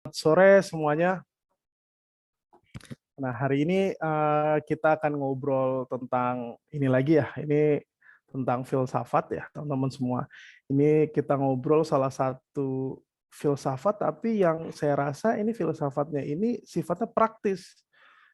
Selamat sore semuanya. Nah, hari ini kita akan ngobrol tentang ini lagi ya. Ini tentang filsafat ya, teman-teman semua. Ini kita ngobrol salah satu filsafat, tapi yang saya rasa ini filsafatnya ini sifatnya praktis.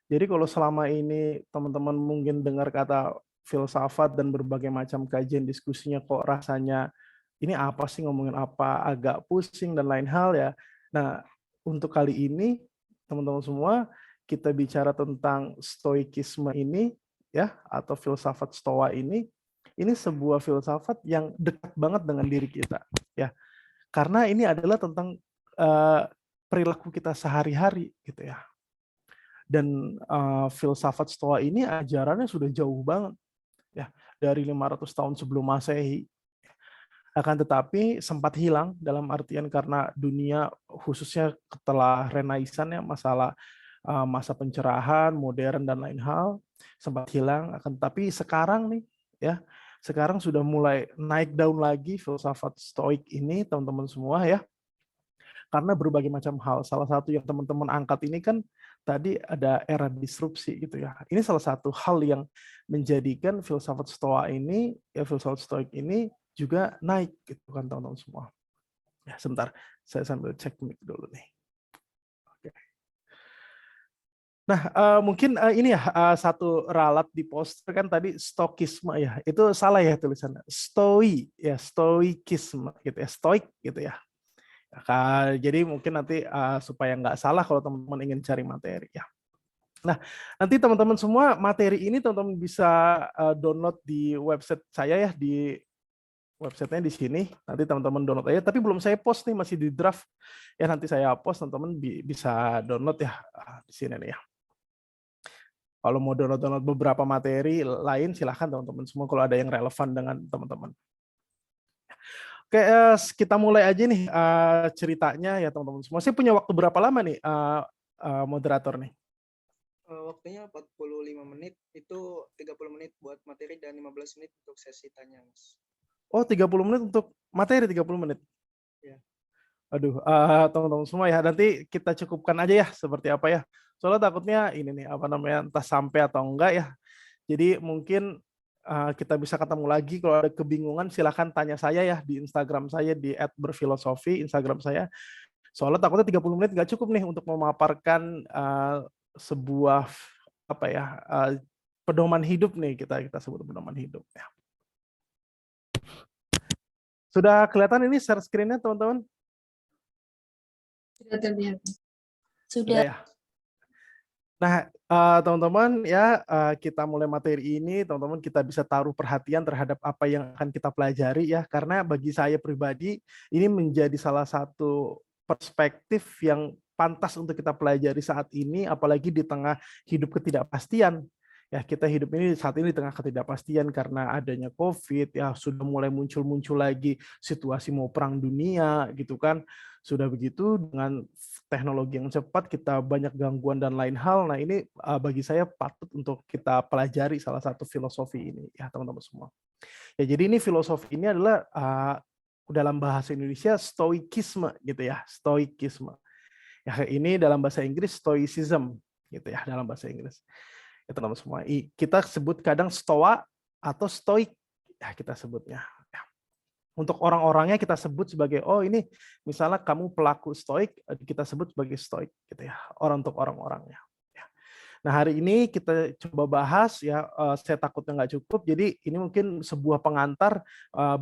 Jadi kalau selama ini teman-teman mungkin dengar kata filsafat dan berbagai macam kajian diskusinya kok rasanya ini apa sih, ngomongin apa, agak pusing dan lain hal ya. Nah, untuk kali ini teman-teman semua kita bicara tentang stoikisme ini ya, atau filsafat stoa ini sebuah filsafat yang dekat banget dengan diri kita ya. Karena ini adalah tentang eh, perilaku kita sehari-hari gitu ya. Dan filsafat stoa ini ajarannya sudah jauh banget ya, dari 500 tahun sebelum Masehi. Akan tetapi sempat hilang dalam artian karena dunia khususnya setelah Renaisan ya, masa pencerahan, modern dan lain hal sempat hilang. Akan tetapi sekarang nih ya, sekarang sudah mulai naik daun lagi filsafat stoik ini teman-teman semua ya. Karena berbagai macam hal. Salah satu yang teman-teman angkat ini kan tadi ada era disrupsi gitu ya. Ini salah satu hal yang menjadikan filsafat stoa ini, ya filsafat stoik ini juga naik gitu kan teman-teman semua. Ya sebentar, saya sambil cek mic dulu nih. Oke. Nah, mungkin ini ya satu ralat di poster kan tadi stokisme ya. Itu salah ya tulisannya. Stoikisme gitu ya. Stoik gitu ya. Jadi mungkin nanti supaya nggak salah kalau teman-teman ingin cari materi ya. Nah, nanti teman-teman semua materi ini teman-teman bisa download di website saya ya, di websitenya di sini. Nanti teman-teman download aja. Tapi belum saya post nih, masih di draft. Ya nanti saya post, teman-teman bisa download ya di sini nih ya. Kalau mau download beberapa materi lain silahkan teman-teman semua kalau ada yang relevan dengan teman-teman. Oke, kita mulai aja nih ceritanya ya teman-teman semua. Saya punya waktu berapa lama nih moderator nih? Waktunya 45 menit, itu 30 menit buat materi dan 15 menit untuk sesi tanya, Mas. Oh, 30 menit untuk materi, 30 menit. Ya. Aduh, teman-teman semua ya, nanti kita cukupkan aja ya seperti apa ya. Soalnya takutnya ini nih, apa namanya, entah sampai atau enggak ya. Jadi mungkin kita bisa ketemu lagi. Kalau ada kebingungan silahkan tanya saya ya di Instagram saya di @berfilosofi, Instagram saya. Soalnya takutnya 30 menit nggak cukup nih untuk memaparkan sebuah apa ya, pedoman hidup nih, kita sebut pedoman hidup ya. Sudah kelihatan ini share screen-nya teman-teman? Sudah terlihat. Sudah ya. Nah, teman-teman ya, kita mulai materi ini, teman-teman kita bisa taruh perhatian terhadap apa yang akan kita pelajari ya, karena bagi saya pribadi ini menjadi salah satu perspektif yang pantas untuk kita pelajari saat ini, apalagi di tengah hidup ketidakpastian. Ya, kita hidup ini saat ini di tengah ketidakpastian karena adanya COVID, ya sudah mulai muncul-muncul lagi situasi mau perang dunia gitu kan. Sudah begitu dengan teknologi yang cepat kita banyak gangguan dan lain hal. Nah, ini bagi saya patut untuk kita pelajari salah satu filosofi ini ya teman-teman semua. Ya, jadi ini filosofi ini adalah dalam bahasa Indonesia stoikisme gitu ya, stoikisme. Ya, ini dalam bahasa Inggris stoicism gitu ya, dalam bahasa Inggris. Ya teman-teman semua, kita sebut kadang stoa atau stoik ya kita sebutnya. Ya. Untuk orang-orangnya kita sebut sebagai oh ini misalnya kamu pelaku stoik, kita sebut sebagai stoik gitu ya, orang untuk orang-orangnya. Ya. Nah, hari ini kita coba bahas ya, saya takutnya nggak cukup, jadi ini mungkin sebuah pengantar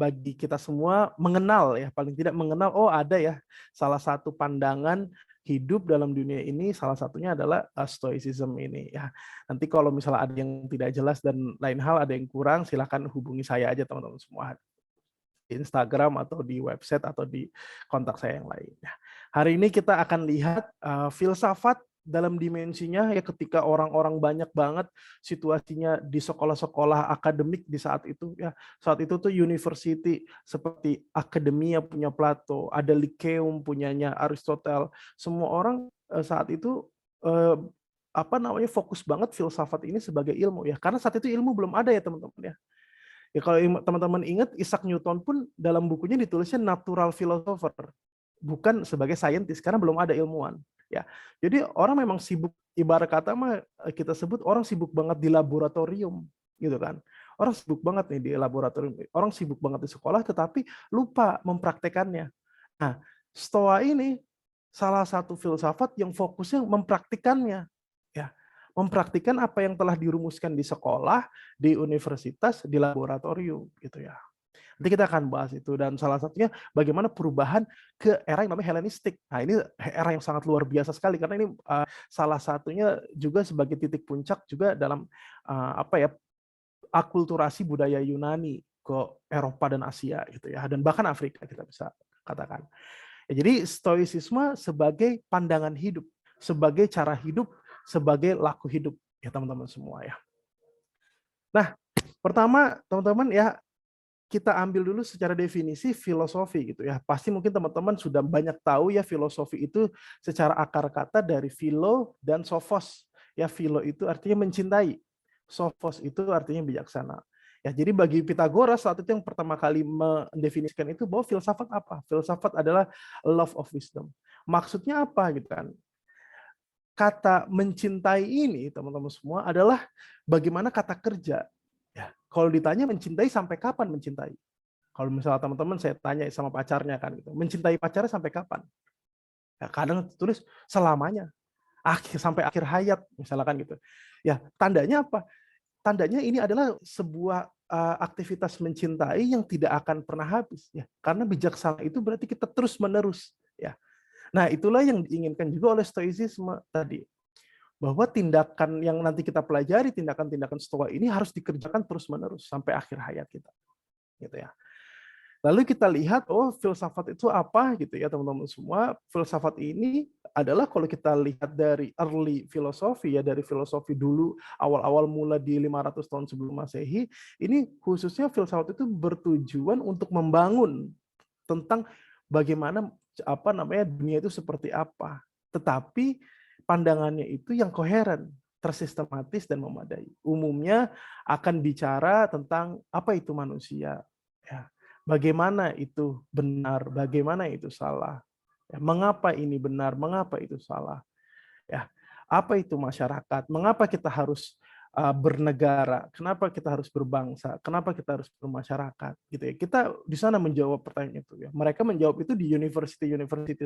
bagi kita semua mengenal ya, paling tidak mengenal oh ada ya salah satu pandangan hidup dalam dunia ini, salah satunya adalah stoicism ini ya. Nanti kalau misalnya ada yang tidak jelas dan lain hal, ada yang kurang, silakan hubungi saya aja teman-teman semua di Instagram atau di website atau di kontak saya yang lainnya. Hari ini kita akan lihat filsafat dalam dimensinya ya, ketika orang-orang banyak banget situasinya di sekolah-sekolah akademik di saat itu ya. Saat itu tuh university seperti Akademia punya Plato, ada Lyceum punyanya Aristotle. Semua orang saat itu apa namanya fokus banget filsafat ini sebagai ilmu ya. Karena saat itu ilmu belum ada ya teman-teman ya. Ya kalau teman-teman ingat Isaac Newton pun dalam bukunya ditulisnya natural philosopher. bukan sebagai saintis karena belum ada ilmuwan. Ya, jadi orang memang sibuk, ibarat kata mah kita sebut orang sibuk banget di laboratorium, gitu kan. Orang sibuk banget nih di laboratorium, orang sibuk banget di sekolah, tetapi lupa mempraktekannya. Nah, Stoa ini salah satu filsafat yang fokusnya mempraktikannya, ya, mempraktikkan apa yang telah dirumuskan di sekolah, di universitas, di laboratorium, gitu ya. Nanti kita akan bahas itu, dan salah satunya bagaimana perubahan ke era yang namanya Helenistik. Nah, ini era yang sangat luar biasa sekali karena ini salah satunya juga sebagai titik puncak juga dalam apa ya, akulturasi budaya Yunani ke Eropa dan Asia gitu ya, dan bahkan Afrika kita bisa katakan. Ya, jadi stoicisme sebagai pandangan hidup, sebagai cara hidup, sebagai laku hidup ya teman-teman semua ya. Nah, pertama teman-teman ya, kita ambil dulu secara definisi filosofi gitu ya. Pasti mungkin teman-teman sudah banyak tahu ya filosofi itu secara akar kata dari philo dan sophos. Ya, philo itu artinya mencintai. Sophos itu artinya bijaksana. Ya, jadi bagi Pitagoras saat itu yang pertama kali mendefinisikan itu bahwa filsafat apa? Filsafat adalah love of wisdom. Maksudnya apa gitu kan? Kata mencintai ini teman-teman semua adalah bagaimana kata kerja. Ya, kalau ditanya mencintai sampai kapan mencintai? Kalau misalnya teman-teman saya tanya sama pacarnya kan gitu, mencintai pacarnya sampai kapan? Ya, kadang tulis selamanya, sampai akhir hayat misalkan gitu. Ya, tandanya apa? Tandanya ini adalah sebuah aktivitas mencintai yang tidak akan pernah habis ya. Karena bijaksana itu berarti kita terus menerus ya. Nah, itulah yang diinginkan juga oleh stoicisme tadi. Bahwa tindakan yang nanti kita pelajari, tindakan-tindakan stoa ini harus dikerjakan terus menerus sampai akhir hayat kita. Gitu ya. Lalu kita lihat, oh filsafat itu apa gitu ya teman-teman semua. Filsafat ini adalah kalau kita lihat dari early filosofi ya, dari filosofi dulu awal-awal mula di 500 tahun sebelum Masehi, ini khususnya filsafat itu bertujuan untuk membangun tentang bagaimana apa namanya dunia itu seperti apa. Tetapi pandangannya itu yang koheren, tersistematis dan memadai. Umumnya akan bicara tentang apa itu manusia, ya. Bagaimana itu benar, bagaimana itu salah. Ya, mengapa ini benar, mengapa itu salah. Ya, apa itu masyarakat, mengapa kita harus bernegara, kenapa kita harus berbangsa, kenapa kita harus bermasyarakat, gitu ya. Kita di sana menjawab pertanyaan itu ya. Mereka menjawab itu di university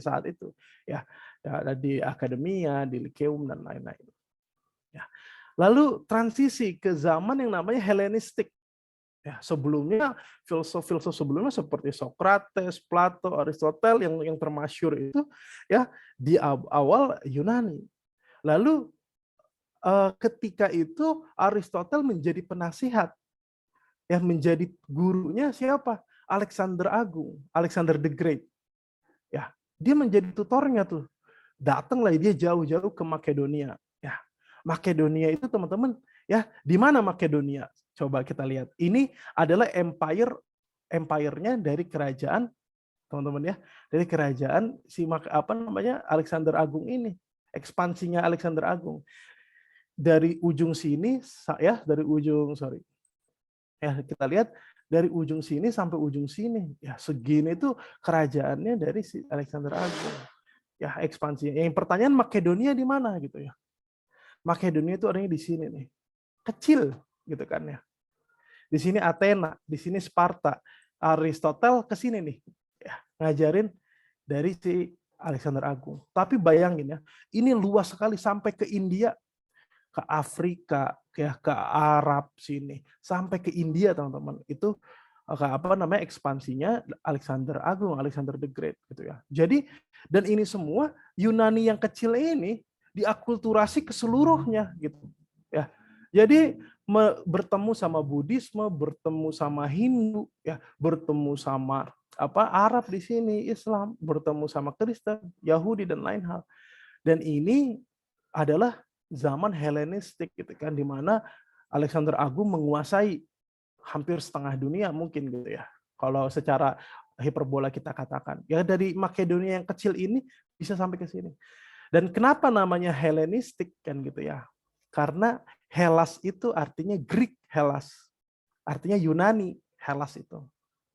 saat itu, ya, di akademia, di Lyceum dan lain-lain. Ya. Lalu transisi ke zaman yang namanya Helenistik. Ya, sebelumnya filsuf-filsuf sebelumnya seperti Socrates, Plato, Aristoteles yang termasyhur itu ya di awal Yunani. Lalu ketika itu Aristoteles menjadi penasihat, ya menjadi gurunya siapa? Alexander Agung, Alexander the Great. Ya, dia menjadi tutornya tuh. Datanglah dia jauh-jauh ke Makedonia. Ya, Makedonia itu teman-teman, ya di mana Makedonia? Coba kita lihat. Ini adalah empire-nya dari kerajaan, teman-teman ya, dari kerajaan si apa namanya Alexander Agung ini. Ekspansinya Alexander Agung. Dari ujung sini ya, dari ujung ya kita lihat dari ujung sini sampai ujung sini. Ya, segini itu kerajaannya dari si Alexander Agung. Ya, ekspansinya. Yang pertanyaan Makedonia di mana gitu ya. Makedonia itu adanya di sini nih. Kecil gitu kan ya. Di sini Athena, di sini Sparta. Aristoteles ke sini nih. Ya, ngajarin dari si Alexander Agung. Tapi bayangin ya, ini luas sekali sampai ke India, ke Afrika, ke Arab sini, sampai ke India teman-teman. Itu apa namanya ekspansinya Alexander Agung, Alexander the Great gitu ya. Jadi dan ini semua Yunani yang kecil ini diakulturasi ke seluruhnya gitu ya. Jadi bertemu sama Buddhisme, bertemu sama Hindu ya, bertemu sama apa Arab di sini, Islam, bertemu sama Kristen, Yahudi dan lain hal. Dan ini adalah zaman Helenistik gitu kan, di mana Alexander Agung menguasai hampir setengah dunia mungkin gitu ya. Kalau secara hiperbola kita katakan. Ya dari Makedonia yang kecil ini bisa sampai ke sini. Dan kenapa namanya Helenistik kan gitu ya? Karena Hellas itu artinya Greek Hellas. Artinya Yunani Hellas itu.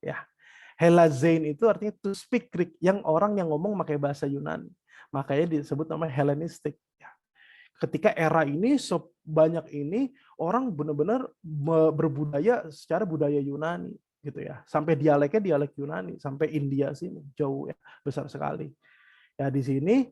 Ya. Helazein itu artinya to speak Greek, yang orang yang ngomong pakai bahasa Yunani. Makanya disebut namanya Hellenistic. Ya. Ketika era ini sebanyak ini orang benar-benar berbudaya secara budaya Yunani gitu ya. Sampai dialeknya dialek Yunani, sampai India sini jauh ya, besar sekali. Ya di sini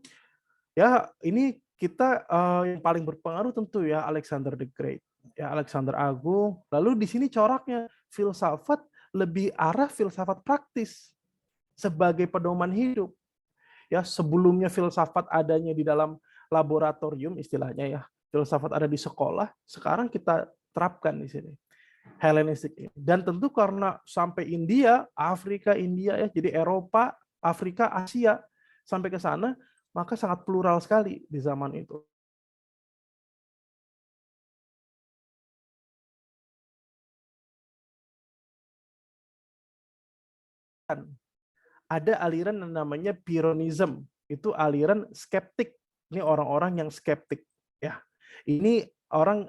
ya ini kita yang paling berpengaruh tentu ya Alexander the Great. Ya Alexander Agung. Lalu di sini coraknya filsafat lebih arah filsafat praktis sebagai pedoman hidup. Ya, sebelumnya filsafat adanya di dalam laboratorium istilahnya ya. Filsafat ada di sekolah, sekarang kita terapkan di sini. Hellenistik ini. Dan tentu karena sampai India, Afrika, India ya, jadi Eropa, Afrika, Asia sampai ke sana, maka sangat plural sekali di zaman itu. Ada aliran yang namanya Pyrrhonism, itu aliran skeptik. Ini orang-orang yang skeptik ya. Ini orang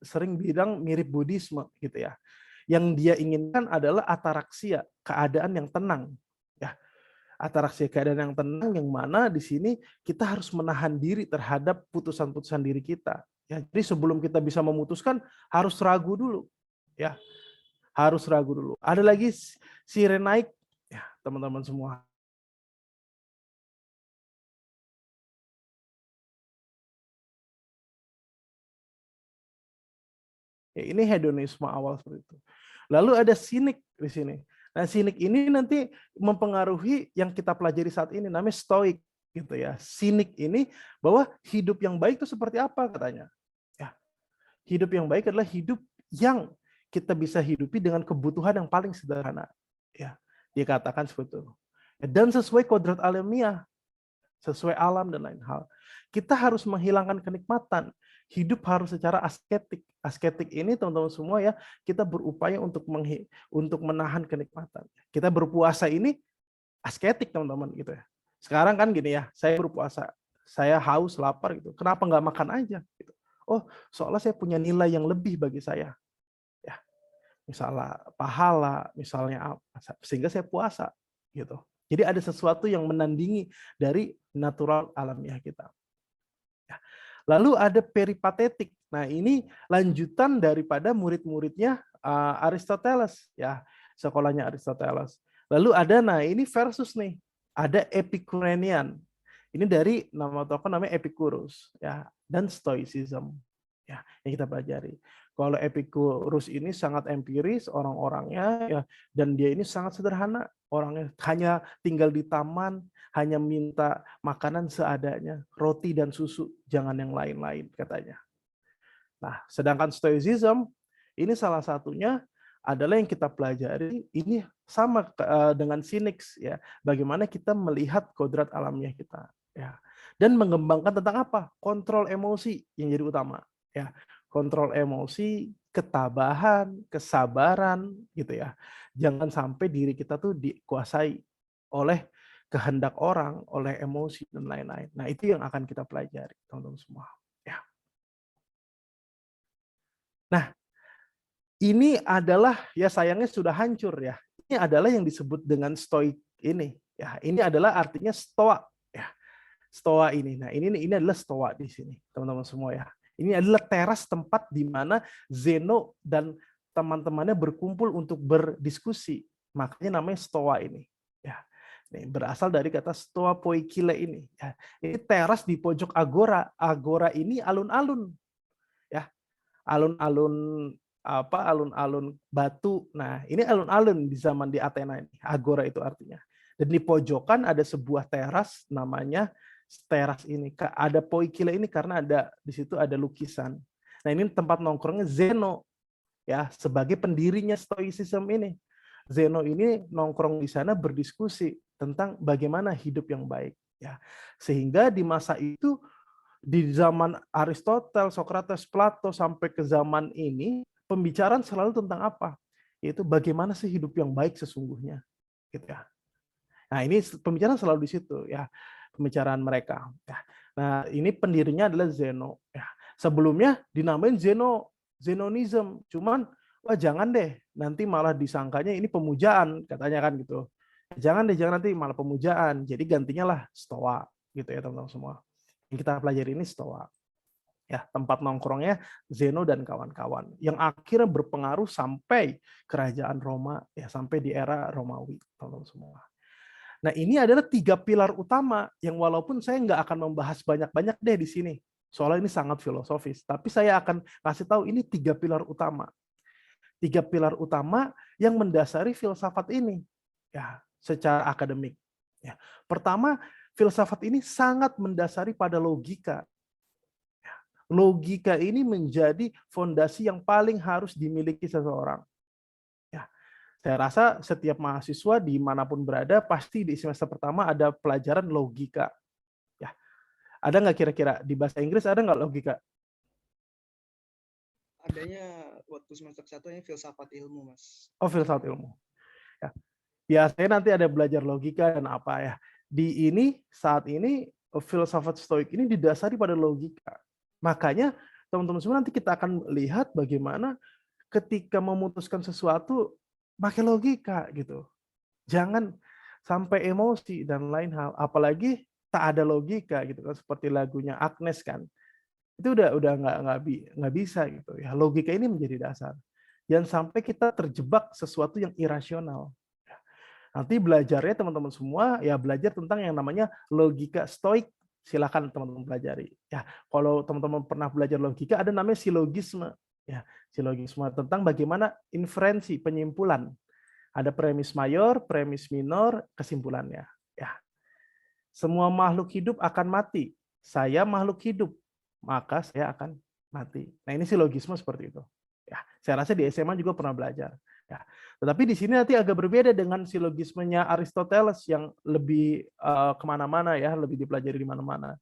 sering bilang mirip Buddhisme gitu ya. Yang dia inginkan adalah ataraksia, keadaan yang tenang ya. Ataraksia, keadaan yang tenang, yang mana di sini kita harus menahan diri terhadap putusan-putusan diri kita. Ya, jadi sebelum kita bisa memutuskan harus ragu dulu ya. Harus ragu dulu. Ada lagi Cyrenaic ya, teman-teman semua. Ya, ini hedonisme awal seperti itu. Lalu ada sinik di sini. Nah, sinik ini nanti mempengaruhi yang kita pelajari saat ini, namanya stoik gitu ya. Sinik ini bahwa hidup yang baik itu seperti apa katanya. Ya, hidup yang baik adalah hidup yang kita bisa hidupi dengan kebutuhan yang paling sederhana. Ya, dia katakan seperti itu. Dan sesuai kodrat alamiah, sesuai alam dan lain hal. Kita harus menghilangkan kenikmatan. Hidup harus secara asketik. Asketik ini teman-teman semua ya, kita berupaya untuk menahan kenikmatan. Kita berpuasa ini asketik teman-teman gitu ya. Sekarang kan gini ya, saya berpuasa, saya haus, lapar gitu. Kenapa nggak makan aja? Gitu. Oh, soalnya saya punya nilai yang lebih bagi saya. Ya, misalnya pahala, misalnya apa, sehingga saya puasa gitu. Jadi ada sesuatu yang menandingi dari natural alamiah kita. Ya. Lalu ada peripatetik. Nah, ini lanjutan daripada murid-muridnya Aristoteles ya, sekolahnya Aristoteles. Lalu ada ini versus nih. Ada Epicurean. Ini dari nama tokoh namanya Epicurus ya, dan Stoicism. Ya, yang kita pelajari. Kalau Epicurus ini sangat empiris orang-orangnya ya, dan dia ini sangat sederhana. Orangnya hanya tinggal di taman, hanya minta makanan seadanya, roti dan susu, jangan yang lain-lain katanya. Nah, sedangkan Stoicism ini salah satunya adalah yang kita pelajari ini sama dengan Cynics ya. Bagaimana kita melihat kodrat alamiah kita ya. Dan mengembangkan tentang apa? Kontrol emosi yang jadi utama ya. Kontrol emosi, ketabahan, kesabaran gitu ya. Jangan sampai diri kita tuh dikuasai oleh kehendak orang, oleh emosi dan lain-lain. Nah, itu yang akan kita pelajari, teman-teman semua. Ya. Nah, ini adalah ya sayangnya sudah hancur ya. Ini adalah yang disebut dengan stoik ini. Ya, ini adalah artinya stoa ya. Stoa ini. Nah, ini adalah stoa di sini, teman-teman semua ya. Ini adalah teras tempat di mana Zeno dan teman-temannya berkumpul untuk berdiskusi. Makanya namanya stoa ini. Ya. Ini berasal dari kata stoa poikile ini. Ya. Ini teras di pojok agora. Agora ini alun-alun. Ya. Alun-alun alun-alun batu. Nah, ini alun-alun di zaman di Athena ini. Agora itu artinya. Dan di pojokan ada sebuah teras namanya teras ini. Ada poikile ini karena ada di situ ada lukisan. Nah, ini tempat nongkrongnya Zeno ya, sebagai pendirinya Stoicism ini. Zeno ini nongkrong di sana berdiskusi tentang bagaimana hidup yang baik ya. Sehingga di masa itu di zaman Aristoteles, Socrates, Plato sampai ke zaman ini pembicaraan selalu tentang apa? Yaitu bagaimana sih hidup yang baik sesungguhnya, gitu ya. Nah, ini pembicaraan selalu di situ ya, pembicaraan mereka. Ya. Nah, ini pendirinya adalah Zeno. Ya. Sebelumnya dinamain Zenonism, cuman wah jangan deh, nanti malah disangkanya ini pemujaan, katanya kan gitu. Jangan deh, jangan nanti malah pemujaan. Jadi gantinya lah stoa gitu ya teman-teman semua. Yang kita pelajari ini stoa. Ya, tempat nongkrongnya Zeno dan kawan-kawan yang akhirnya berpengaruh sampai kerajaan Roma, ya sampai di era Romawi, teman-teman semua. Nah, ini adalah 3 pilar utama yang walaupun saya nggak akan membahas banyak-banyak deh di sini. Soalnya ini sangat filosofis, tapi saya akan kasih tahu ini 3 pilar utama. 3 pilar utama yang mendasari filsafat ini. Ya, secara akademik. Ya. Pertama, filsafat ini sangat mendasari pada logika. Logika ini menjadi fondasi yang paling harus dimiliki seseorang. Ya, saya rasa setiap mahasiswa dimanapun berada pasti di semester pertama ada pelajaran logika. Ya, ada nggak kira-kira di bahasa Inggris ada nggak logika? Adanya waktu semester 1 ini filsafat ilmu, Mas. Oh, filsafat ilmu. Ya, biasanya nanti ada belajar logika dan apa ya. Di ini saat ini filsafat stoik ini didasari pada logika. Makanya teman-teman semua nanti kita akan lihat bagaimana ketika memutuskan sesuatu pakai logika gitu. Jangan sampai emosi dan lain hal. Apalagi tak ada logika gitu kan, seperti lagunya Agnes kan. Itu udah nggak bisa gitu ya. Logika ini menjadi dasar. Jangan sampai kita terjebak sesuatu yang irasional. Nanti belajarnya teman-teman semua ya belajar tentang yang namanya logika stoik. Silakan teman-teman pelajari. Ya, kalau teman-teman pernah belajar logika ada namanya silogisme. Ya, silogisme tentang bagaimana inferensi, penyimpulan. Ada premis mayor, premis minor, kesimpulannya. Ya, semua makhluk hidup akan mati. Saya makhluk hidup, maka saya akan mati. Nah, ini silogisme seperti itu. Ya, saya rasa di SMA juga pernah belajar. Ya. Tetapi di sini nanti agak berbeda dengan silogismenya Aristoteles yang lebih kemana-mana ya, lebih dipelajari di mana-mana.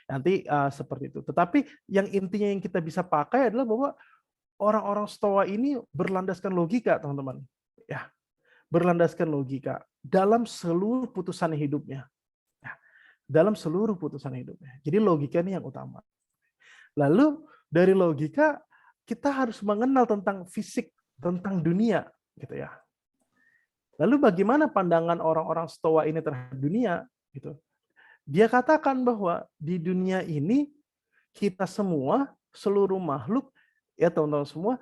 Nanti seperti itu. Tetapi yang intinya yang kita bisa pakai adalah bahwa orang-orang Stoa ini berlandaskan logika, teman-teman. Ya, berlandaskan logika dalam seluruh putusan hidupnya. Ya, dalam seluruh putusan hidupnya. Jadi logika ini yang utama. Lalu dari logika kita harus mengenal tentang fisik, tentang dunia, gitu ya. Lalu bagaimana pandangan orang-orang Stoa ini terhadap dunia? Gitu. Dia katakan bahwa di dunia ini kita semua, seluruh makhluk, ya teman-teman semua,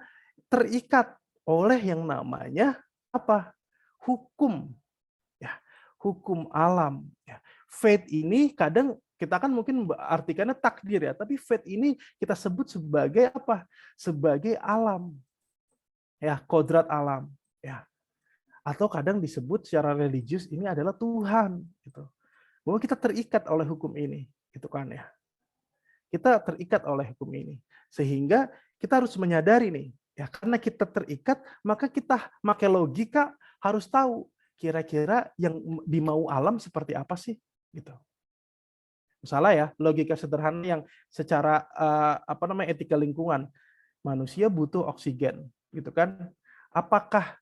terikat oleh yang namanya apa? Hukum, ya, hukum alam. Ya. Fate ini kadang kita kan mungkin artikannya takdir ya, tapi fate ini kita sebut sebagai apa? Sebagai alam, ya, kodrat alam, ya. Atau kadang disebut secara religius ini adalah Tuhan, gitu. Bahwa kita terikat oleh hukum ini, gitu kan ya. Kita terikat oleh hukum ini, sehingga kita harus menyadari nih, ya karena kita terikat, maka kita pakai logika harus tahu kira-kira yang dimau alam seperti apa sih, gitu. Misalnya ya, logika sederhana yang secara apa namanya etika lingkungan, manusia butuh oksigen, gitu kan? Apakah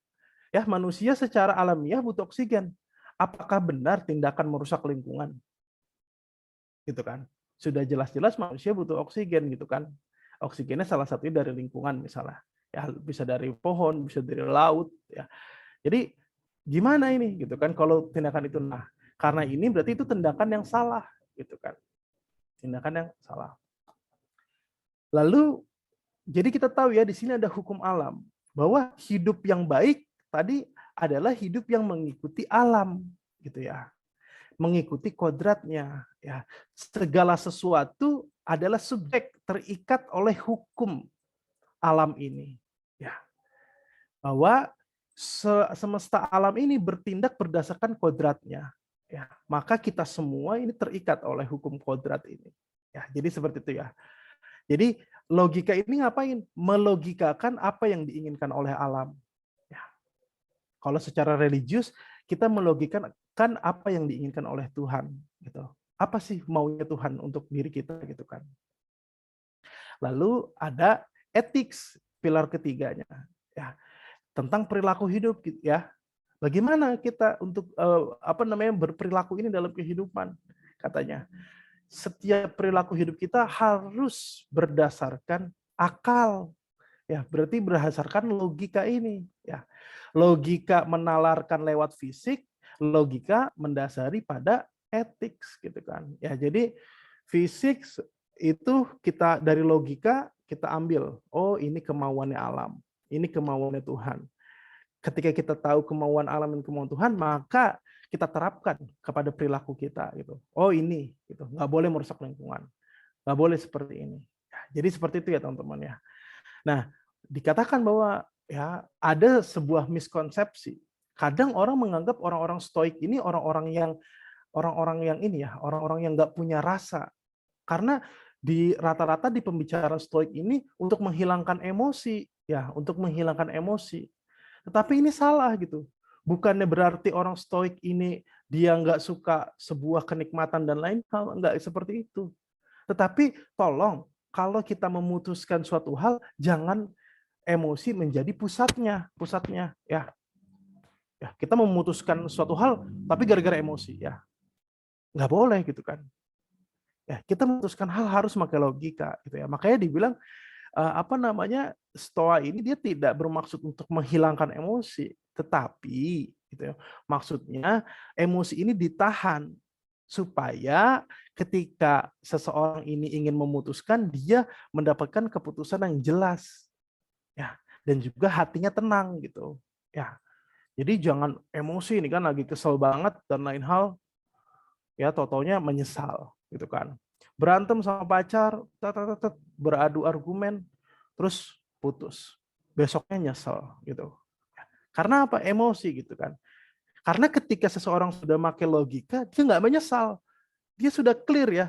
ya manusia secara alamiah butuh oksigen? Apakah benar tindakan merusak lingkungan? Gitu kan? Sudah jelas-jelas manusia butuh oksigen gitu kan? Oksigennya salah satunya dari lingkungan misalnya. Ya bisa dari pohon, bisa dari laut ya. Jadi gimana ini gitu kan kalau tindakan itu karena ini berarti itu tindakan yang salah gitu kan. Tindakan yang salah. Lalu jadi kita tahu ya di sini ada hukum alam bahwa hidup yang baik tadi adalah hidup yang mengikuti alam gitu ya. Mengikuti kodratnya ya. Segala sesuatu adalah subjek terikat oleh hukum alam ini ya. Bahwa semesta alam ini bertindak berdasarkan kodratnya ya. Maka kita semua ini terikat oleh hukum kodrat ini. Ya, jadi seperti itu ya. Jadi logika ini ngapain? Melogikakan apa yang diinginkan oleh alam. Ya. Kalau secara religius kita melogikakan apa yang diinginkan oleh Tuhan. Gitu. Apa sih maunya Tuhan untuk diri kita gitu kan? Lalu ada etik, pilar ketiganya, ya tentang perilaku hidup, gitu ya. Bagaimana kita untuk apa namanya berperilaku ini dalam kehidupan? Katanya setiap perilaku hidup kita harus berdasarkan akal, Ya, berarti berdasarkan logika ini, ya. Logika menalarkan lewat fisik, logika mendasari pada etik gitu kan. Ya, jadi fisik itu kita dari logika kita ambil, oh ini kemauannya alam, ini kemauannya Tuhan. Ketika kita tahu kemauan alam dan kemauan Tuhan, maka kita terapkan kepada perilaku kita gitu. Oh ini gitu, nggak boleh merusak lingkungan, nggak boleh seperti ini. Ya, jadi seperti itu ya teman-teman ya. Nah, dikatakan bahwa ya ada sebuah miskonsepsi. Kadang orang menganggap orang-orang stoik ini orang-orang yang ini ya, orang-orang yang nggak punya rasa. Karena di rata-rata di pembicaraan stoik ini untuk menghilangkan emosi, ya, untuk menghilangkan emosi. Tetapi ini salah gitu. Bukannya berarti orang stoik ini dia nggak suka sebuah kenikmatan dan lain hal, nggak seperti itu. Tetapi tolong, kalau kita memutuskan suatu hal, jangan emosi menjadi pusatnya ya. Ya, kita memutuskan suatu hal tapi gara-gara emosi ya. Nggak boleh gitu kan. Ya, kita memutuskan hal harus pakai logika gitu ya. Makanya dibilang apa namanya, stoa ini dia tidak bermaksud untuk menghilangkan emosi, tetapi gitu ya, maksudnya emosi ini ditahan supaya ketika seseorang ini ingin memutuskan, dia mendapatkan keputusan yang jelas ya, dan juga hatinya tenang gitu ya. Jadi jangan emosi ini kan lagi kesel banget dan lain hal ya, totonya menyesal gitu kan. Berantem sama pacar, beradu argumen, terus putus. Besoknya nyesel gitu. Karena apa? Emosi gitu kan. Karena ketika seseorang sudah pakai logika, dia nggak menyesal. Dia sudah clear ya.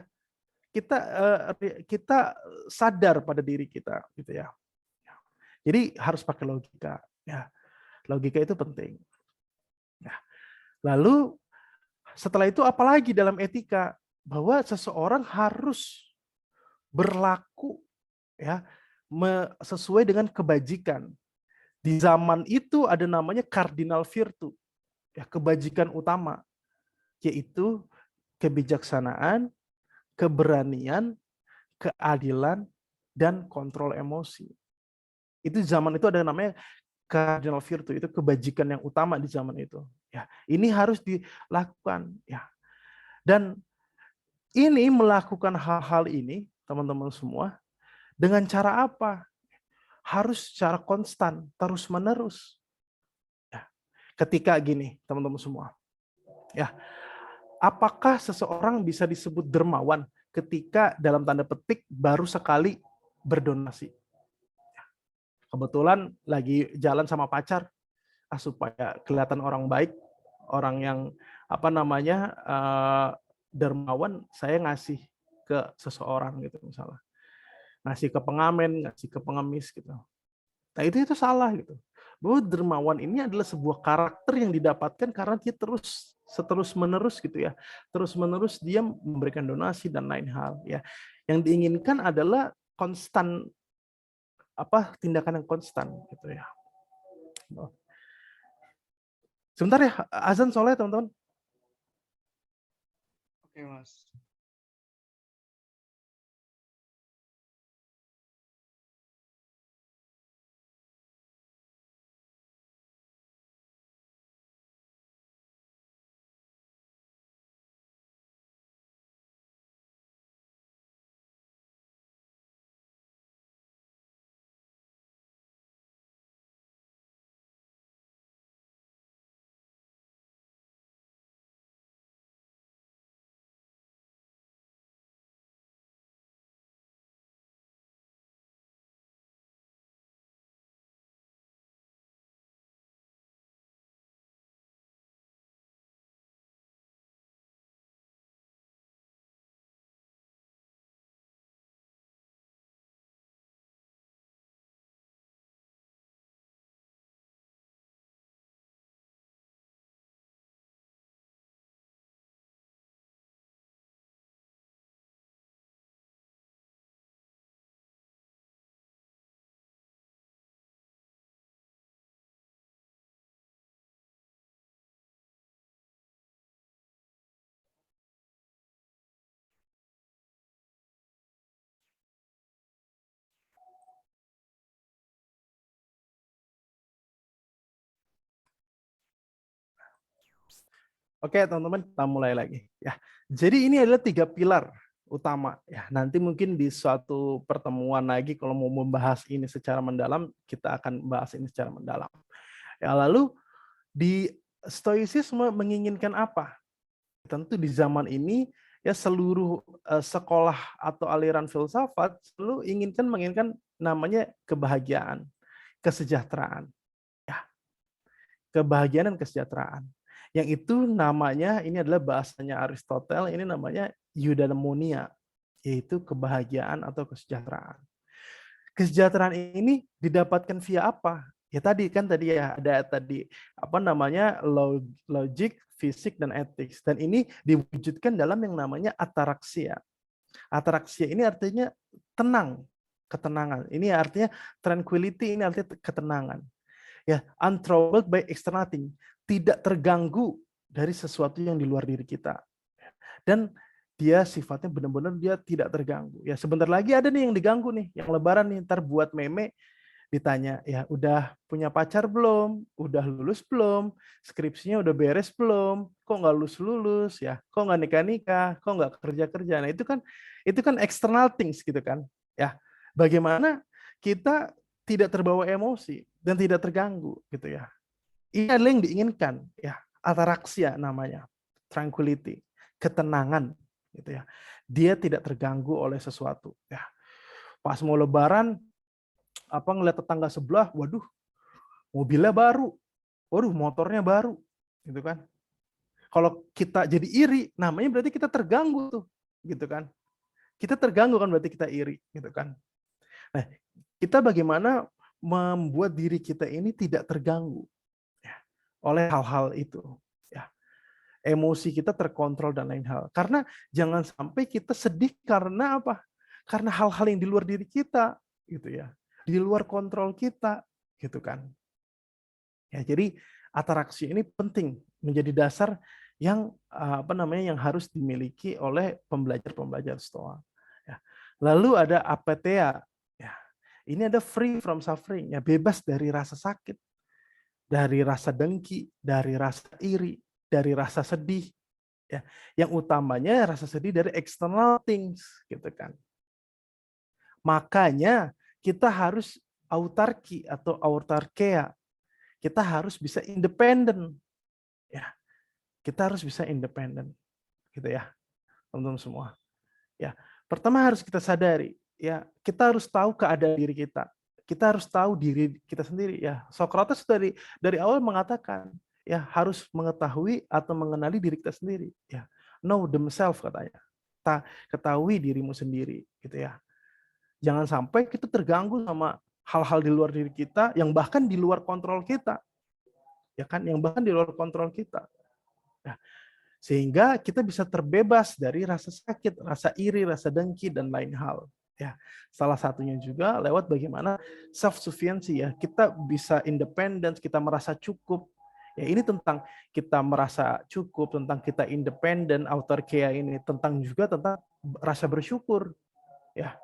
Kita sadar pada diri kita gitu ya. Jadi harus pakai logika ya. Logika itu penting. Nah, lalu setelah itu apalagi dalam etika bahwa seseorang harus berlaku ya sesuai dengan kebajikan. Di zaman itu ada namanya cardinal virtue, ya kebajikan utama, yaitu kebijaksanaan, keberanian, keadilan, dan kontrol emosi. Itu zaman itu ada namanya cardinal virtue, itu kebajikan yang utama di zaman itu. Ya, ini harus dilakukan ya. Dan ini melakukan hal-hal ini, teman-teman semua, dengan cara apa? Harus secara konstan, terus-menerus. Ya. Ketika gini, teman-teman semua, ya, apakah seseorang bisa disebut dermawan ketika dalam tanda petik baru sekali berdonasi? Kebetulan lagi jalan sama pacar, supaya kelihatan orang baik, orang yang apa namanya dermawan, saya ngasih ke seseorang gitu misalnya, ngasih ke pengamen, ngasih ke pengemis gitu. Nah itu salah gitu. Bahwa dermawan ini adalah sebuah karakter yang didapatkan karena dia terus menerus gitu ya. Terus menerus dia memberikan donasi dan lain hal ya. Yang diinginkan adalah konstan, tindakan yang konstan gitu ya. Sebentar ya, azan soalnya teman-teman. Oke, Mas. Oke, teman-teman, kita mulai lagi. Ya, jadi ini adalah 3 pilar utama. Ya, nanti mungkin di suatu pertemuan lagi kalau mau membahas ini secara mendalam, kita akan bahas ini secara mendalam. Ya, lalu di Stoicisme menginginkan apa? Tentu di zaman ini ya seluruh sekolah atau aliran filsafat selalu menginginkan namanya kebahagiaan, kesejahteraan. Ya, kebahagiaan dan kesejahteraan. Yang itu namanya, ini adalah bahasanya Aristoteles, ini namanya eudaimonia, yaitu kebahagiaan atau kesejahteraan. Kesejahteraan ini didapatkan via apa? Ya tadi ya ada tadi apa namanya logik, fisik dan etik. Dan ini diwujudkan dalam yang namanya ataraksia. Ataraksia ini artinya tenang, ketenangan. Ini artinya tranquility, ini artinya ketenangan. Ya, untroubled by external thing, tidak terganggu dari sesuatu yang di luar diri kita. Dan dia sifatnya benar-benar dia tidak terganggu. Ya, sebentar lagi ada nih yang diganggu nih, yang lebaran nih, ntar buat meme ditanya, ya udah punya pacar belum? Udah lulus belum? Skripsinya udah beres belum? Kok nggak lulus-lulus ya? Kok nggak nikah-nikah? Kok nggak kerja-kerja? Nah, itu kan external things gitu kan. Ya, bagaimana kita tidak terbawa emosi dan tidak terganggu gitu ya. Ini adalah yang diinginkan ya, ataraksia namanya, tranquility, ketenangan gitu ya. Dia tidak terganggu oleh sesuatu ya. Pas mau lebaran apa ngeliat tetangga sebelah, waduh, mobilnya baru, waduh, motornya baru, gitu kan. Kalau kita jadi iri, namanya berarti kita terganggu tuh, gitu kan. Kita terganggu kan berarti kita iri, gitu kan. Nah, kita bagaimana membuat diri kita ini tidak terganggu ya, oleh hal-hal itu, ya. Emosi kita terkontrol dan lain hal. Karena jangan sampai kita sedih karena apa? Karena hal-hal yang di luar diri kita, gitu ya. Di luar kontrol kita, gitu kan. Ya, jadi ataraksi ini penting menjadi dasar yang apa namanya yang harus dimiliki oleh pembelajar-pembelajar Stoa. Ya. Lalu ada apatheia. Ya. Ini ada free from suffering, ya bebas dari rasa sakit, dari rasa dengki, dari rasa iri, dari rasa sedih. Ya. Yang utamanya rasa sedih dari external things, gitu kan. Makanya kita harus autarki atau autarkeia. Kita harus bisa independen. Ya, kita harus bisa independen, gitu ya, teman-teman semua. Ya, pertama harus kita sadari, ya, kita harus tahu keadaan diri kita. Kita harus tahu diri kita sendiri. Ya, Socrates dari awal mengatakan, ya harus mengetahui atau mengenali diri kita sendiri. Ya, know themselves katanya. Ketahui dirimu sendiri, gitu ya. Jangan sampai kita terganggu sama hal-hal di luar diri kita yang bahkan di luar kontrol kita. Ya kan, yang bahkan di luar kontrol kita. Nah, sehingga kita bisa terbebas dari rasa sakit, rasa iri, rasa dengki dan lain hal. Ya, salah satunya juga lewat bagaimana self sufficiency ya. Kita bisa independen, kita merasa cukup. Ya, ini tentang kita merasa cukup, tentang kita independen, autarkeia ini tentang juga tentang rasa bersyukur. Ya,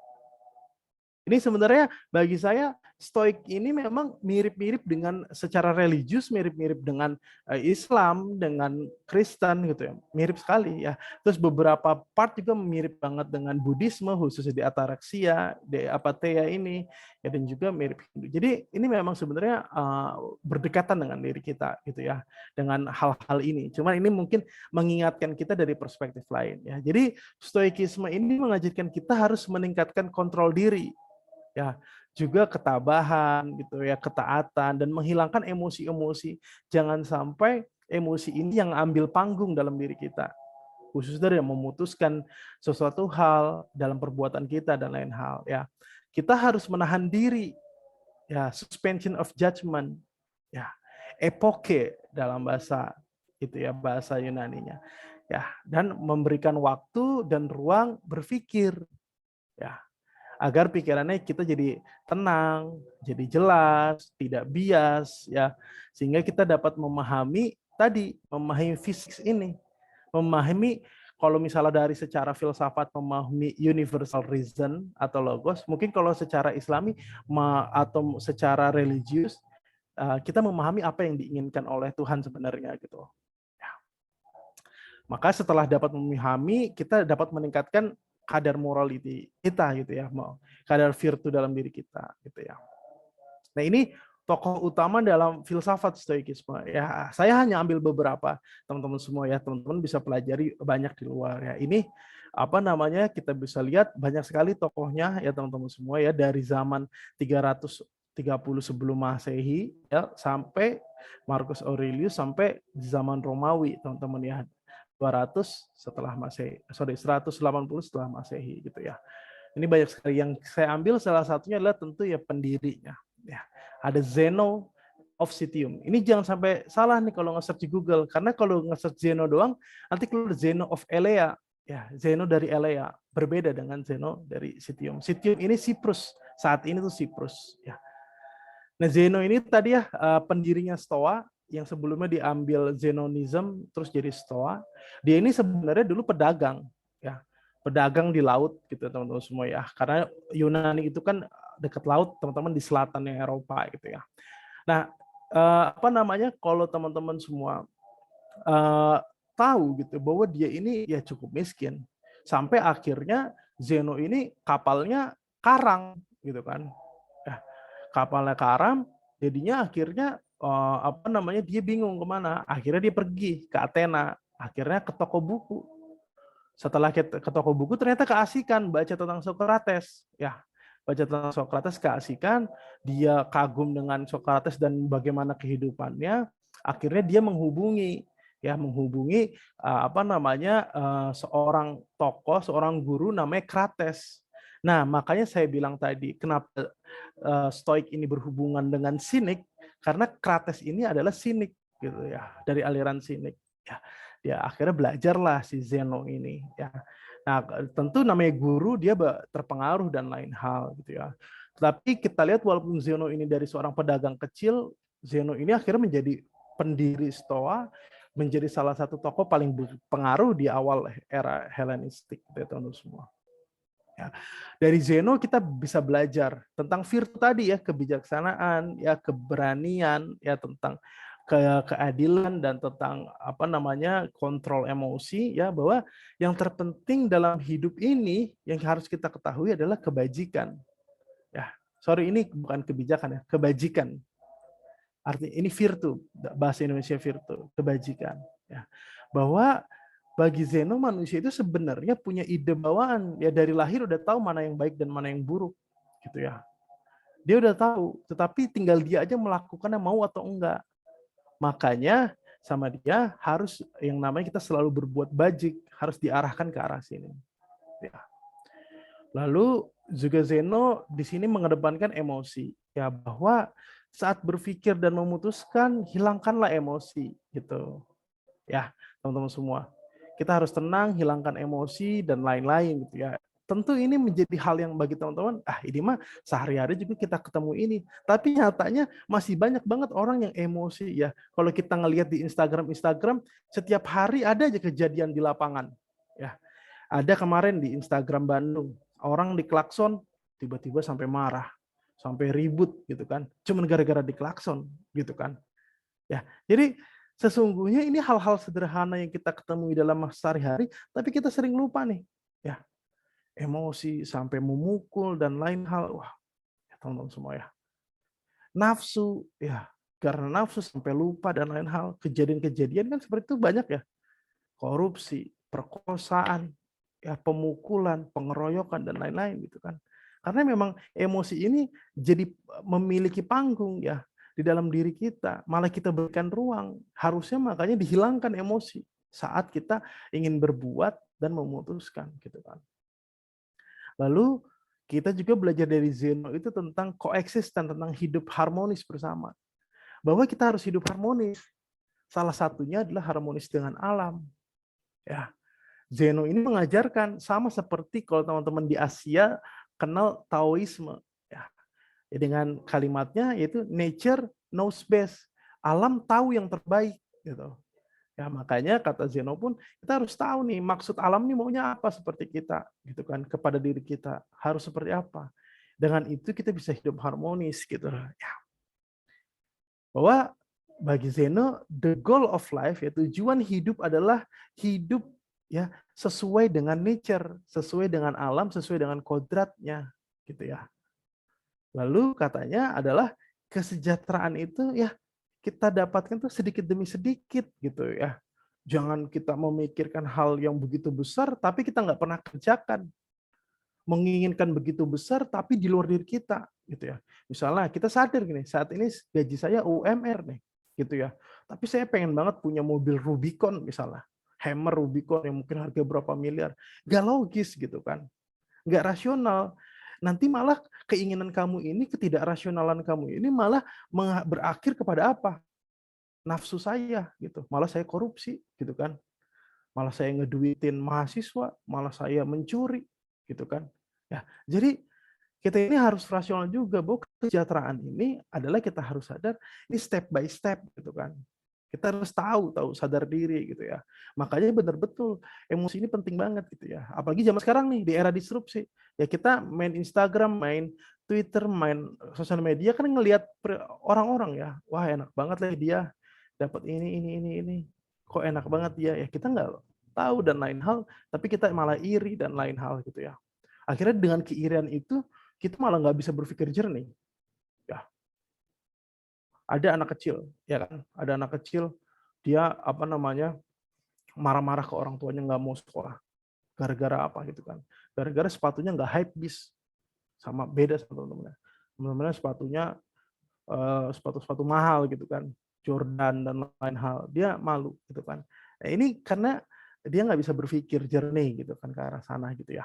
ini sebenarnya bagi saya Stoik ini memang mirip-mirip dengan secara religius, mirip-mirip dengan Islam, dengan Kristen gitu ya. Mirip sekali ya. Terus beberapa part juga mirip banget dengan Buddhisme, khususnya di ataraksia, di apatheia ini, ya, dan juga mirip Hindu. Jadi ini memang sebenarnya berdekatan dengan diri kita gitu ya, dengan hal-hal ini. Cuman ini mungkin mengingatkan kita dari perspektif lain ya. Jadi Stoikisme ini mengajarkan kita harus meningkatkan kontrol diri. Ya, juga ketabahan gitu ya, ketaatan dan menghilangkan emosi-emosi. Jangan sampai emosi ini yang ambil panggung dalam diri kita. Khususnya dari memutuskan sesuatu hal dalam perbuatan kita dan lain hal ya. Kita harus menahan diri ya, suspension of judgment ya. Epoke dalam bahasa itu ya, bahasa Yunaninya. Ya, dan memberikan waktu dan ruang berpikir ya, agar pikirannya kita jadi tenang, jadi jelas, tidak bias ya, sehingga kita dapat memahami fisik ini, memahami kalau misalnya dari secara filsafat memahami universal reason atau logos, mungkin kalau secara Islami atau secara religius kita memahami apa yang diinginkan oleh Tuhan sebenarnya gitu. Ya. Maka setelah dapat memahami, kita dapat meningkatkan kadar morality kita gitu ya, kadar virtu dalam diri kita gitu ya. Nah, ini tokoh utama dalam filsafat stoikisme ya. Saya hanya ambil beberapa, teman-teman semua ya. Teman-teman bisa pelajari banyak di luar ya. Ini apa namanya? Kita bisa lihat banyak sekali tokohnya ya teman-teman semua ya, dari zaman 330 sebelum Masehi ya sampai Marcus Aurelius sampai zaman Romawi, teman-teman ya. 200 setelah Masehi, 180 setelah Masehi gitu ya. Ini banyak sekali yang saya ambil, salah satunya adalah tentu ya pendirinya. Ya, ada Zeno of Citium. Ini jangan sampai salah nih kalau nge-search di Google, karena kalau nge-search Zeno doang, nanti keluar Zeno of Elea. Ya, Zeno dari Elea berbeda dengan Zeno dari Citium. Citium ini Siprus, saat ini tuh Siprus. Ya. Nah, Zeno ini tadi ya pendirinya Stoa, yang sebelumnya diambil Zenonism terus jadi Stoa. Dia ini sebenarnya dulu pedagang, ya, pedagang di laut gitu teman-teman semua ya. Karena Yunani itu kan dekat laut, teman-teman, di selatan yang Eropa gitu ya. Nah, apa namanya? Kalau teman-teman semua tahu gitu bahwa dia ini ya cukup miskin, sampai akhirnya Zeno ini kapalnya karang gitu kan. Ya, kapalnya karam, jadinya akhirnya apa namanya, dia bingung kemana. Akhirnya dia pergi ke Athena, akhirnya ke toko buku. Setelah ke toko buku ternyata keasikan baca tentang Socrates, ya, baca tentang Socrates keasikan, dia kagum dengan Socrates dan bagaimana kehidupannya. Akhirnya dia menghubungi apa namanya, seorang tokoh, seorang guru namanya Krates. Nah, makanya saya bilang tadi, kenapa Stoik ini berhubungan dengan sinik, karena Krates ini adalah sinik gitu ya, dari aliran sinik. Ya, dia akhirnya belajarlah si Zeno ini. Ya, nah tentu namanya guru dia terpengaruh dan lain hal gitu ya. Tapi kita lihat walaupun Zeno ini dari seorang pedagang kecil, Zeno ini akhirnya menjadi pendiri Stoa, menjadi salah satu tokoh paling berpengaruh di awal era Helenistik, gitu ya, teman-teman semua. Ya. Dari Zeno kita bisa belajar tentang virtu tadi ya, kebijaksanaan, ya keberanian, ya tentang keadilan dan tentang apa namanya, kontrol emosi, ya, bahwa yang terpenting dalam hidup ini yang harus kita ketahui adalah kebajikan. Ya, sorry ini bukan kebijakan ya, kebajikan. Artinya ini virtu, bahasa Indonesia virtu, kebajikan. Ya. Bahwa bagi Zeno manusia itu sebenarnya punya ide bawaan, ya dari lahir udah tahu mana yang baik dan mana yang buruk gitu ya. Dia udah tahu, tetapi tinggal dia aja melakukannya mau atau enggak. Makanya sama dia harus yang namanya kita selalu berbuat bajik, harus diarahkan ke arah sini. Ya. Lalu juga Zeno di sini mengedepankan emosi, ya, bahwa saat berpikir dan memutuskan hilangkanlah emosi gitu. Ya, teman-teman semua. Kita harus tenang, hilangkan emosi dan lain-lain gitu ya. Tentu ini menjadi hal yang bagi teman-teman, ini mah sehari-hari juga kita ketemu ini. Tapi nyatanya masih banyak banget orang yang emosi ya. Kalau kita ngelihat di Instagram, setiap hari ada aja kejadian di lapangan. Ya. Ada kemarin di Instagram Bandung, orang diklakson tiba-tiba sampai marah, sampai ribut gitu kan. Cuman gara-gara diklakson gitu kan. Ya, jadi sesungguhnya ini hal-hal sederhana yang kita ketemui dalam sehari-hari, tapi kita sering lupa nih. Ya, emosi sampai memukul dan lain hal. Wah, ya teman-teman semua ya. Nafsu, ya, karena nafsu sampai lupa dan lain hal. Kejadian-kejadian kan seperti itu banyak ya. Korupsi, perkosaan, ya, pemukulan, pengeroyokan dan lain-lain gitu kan. Karena memang emosi ini jadi memiliki panggung ya di dalam diri kita, malah kita berikan ruang. Harusnya makanya dihilangkan emosi saat kita ingin berbuat dan memutuskan gitu kan. Lalu kita juga belajar dari Zeno itu tentang koeksisten, tentang hidup harmonis bersama. Bahwa kita harus hidup harmonis. Salah satunya adalah harmonis dengan alam. Ya, Zeno ini mengajarkan sama seperti kalau teman-teman di Asia kenal Taoisme, ya. Dengan kalimatnya yaitu nature knows best. Alam tahu yang terbaik gitu. Ya, makanya kata Zeno pun kita harus tahu nih maksud alam ini maunya apa seperti kita gitu kan, kepada diri kita harus seperti apa. Dengan itu kita bisa hidup harmonis gitu. Ya. Bahwa bagi Zeno, the goal of life, ya tujuan hidup adalah hidup ya sesuai dengan nature, sesuai dengan alam, sesuai dengan kodratnya, gitu ya. Lalu katanya adalah kesejahteraan itu ya kita dapatkan tuh sedikit demi sedikit gitu ya. Jangan kita memikirkan hal yang begitu besar tapi kita nggak pernah kerjakan. Menginginkan begitu besar tapi di luar diri kita gitu ya. Misalnya kita sadar gini, saat ini gaji saya UMR nih gitu ya. Tapi saya pengen banget punya mobil Rubicon misalnya. Hammer Rubicon yang mungkin harga berapa miliar. Gak logis gitu kan. Nggak rasional. Nanti malah keinginan kamu ini, ketidakrasionalan kamu ini malah berakhir kepada apa? Nafsu saya gitu. Malah saya korupsi gitu kan. Malah saya ngeduitin mahasiswa, malah saya mencuri gitu kan. Ya, jadi kita ini harus rasional juga bahwa kesejahteraan ini adalah kita harus sadar ini step by step gitu kan. Kita harus tahu sadar diri gitu ya. Makanya benar betul emosi ini penting banget gitu ya. Apalagi zaman sekarang nih di era disrupsi. Ya kita main Instagram, main Twitter, main sosial media kan ngelihat orang-orang ya. Wah, enak banget lah dia dapat ini. Kok enak banget dia ya. Kita nggak tahu dan lain hal, tapi kita malah iri dan lain hal gitu ya. Akhirnya dengan keirian itu kita malah nggak bisa berpikir jernih. Ya, ada anak kecil, ya kan? Ada anak kecil, dia apa namanya marah-marah ke orang tuanya nggak mau sekolah. Gara-gara apa gitu kan? Gara-gara sepatunya nggak hype bis, sama beda sama teman-temannya. Teman-temannya sepatunya sepatu-sepatu mahal gitu kan, Jordan dan lain hal. Dia malu gitu kan. Nah, ini karena dia nggak bisa berpikir jernih gitu kan ke arah sana gitu ya.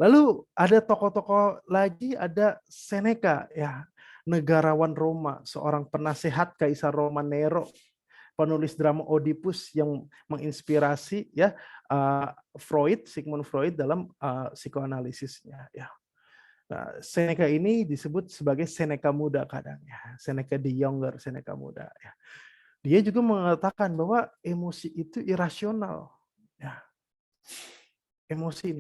Lalu ada tokoh-tokoh lagi, ada Seneca ya, negarawan Roma, seorang penasehat Kaisar Roma Nero, penulis drama Oedipus yang menginspirasi ya Sigmund Freud dalam psikoanalisisnya ya. Nah, Seneca ini disebut sebagai Seneca muda kadang ya, Seneca the younger, Seneca muda ya. Dia juga mengatakan bahwa emosi itu irasional ya. Emosi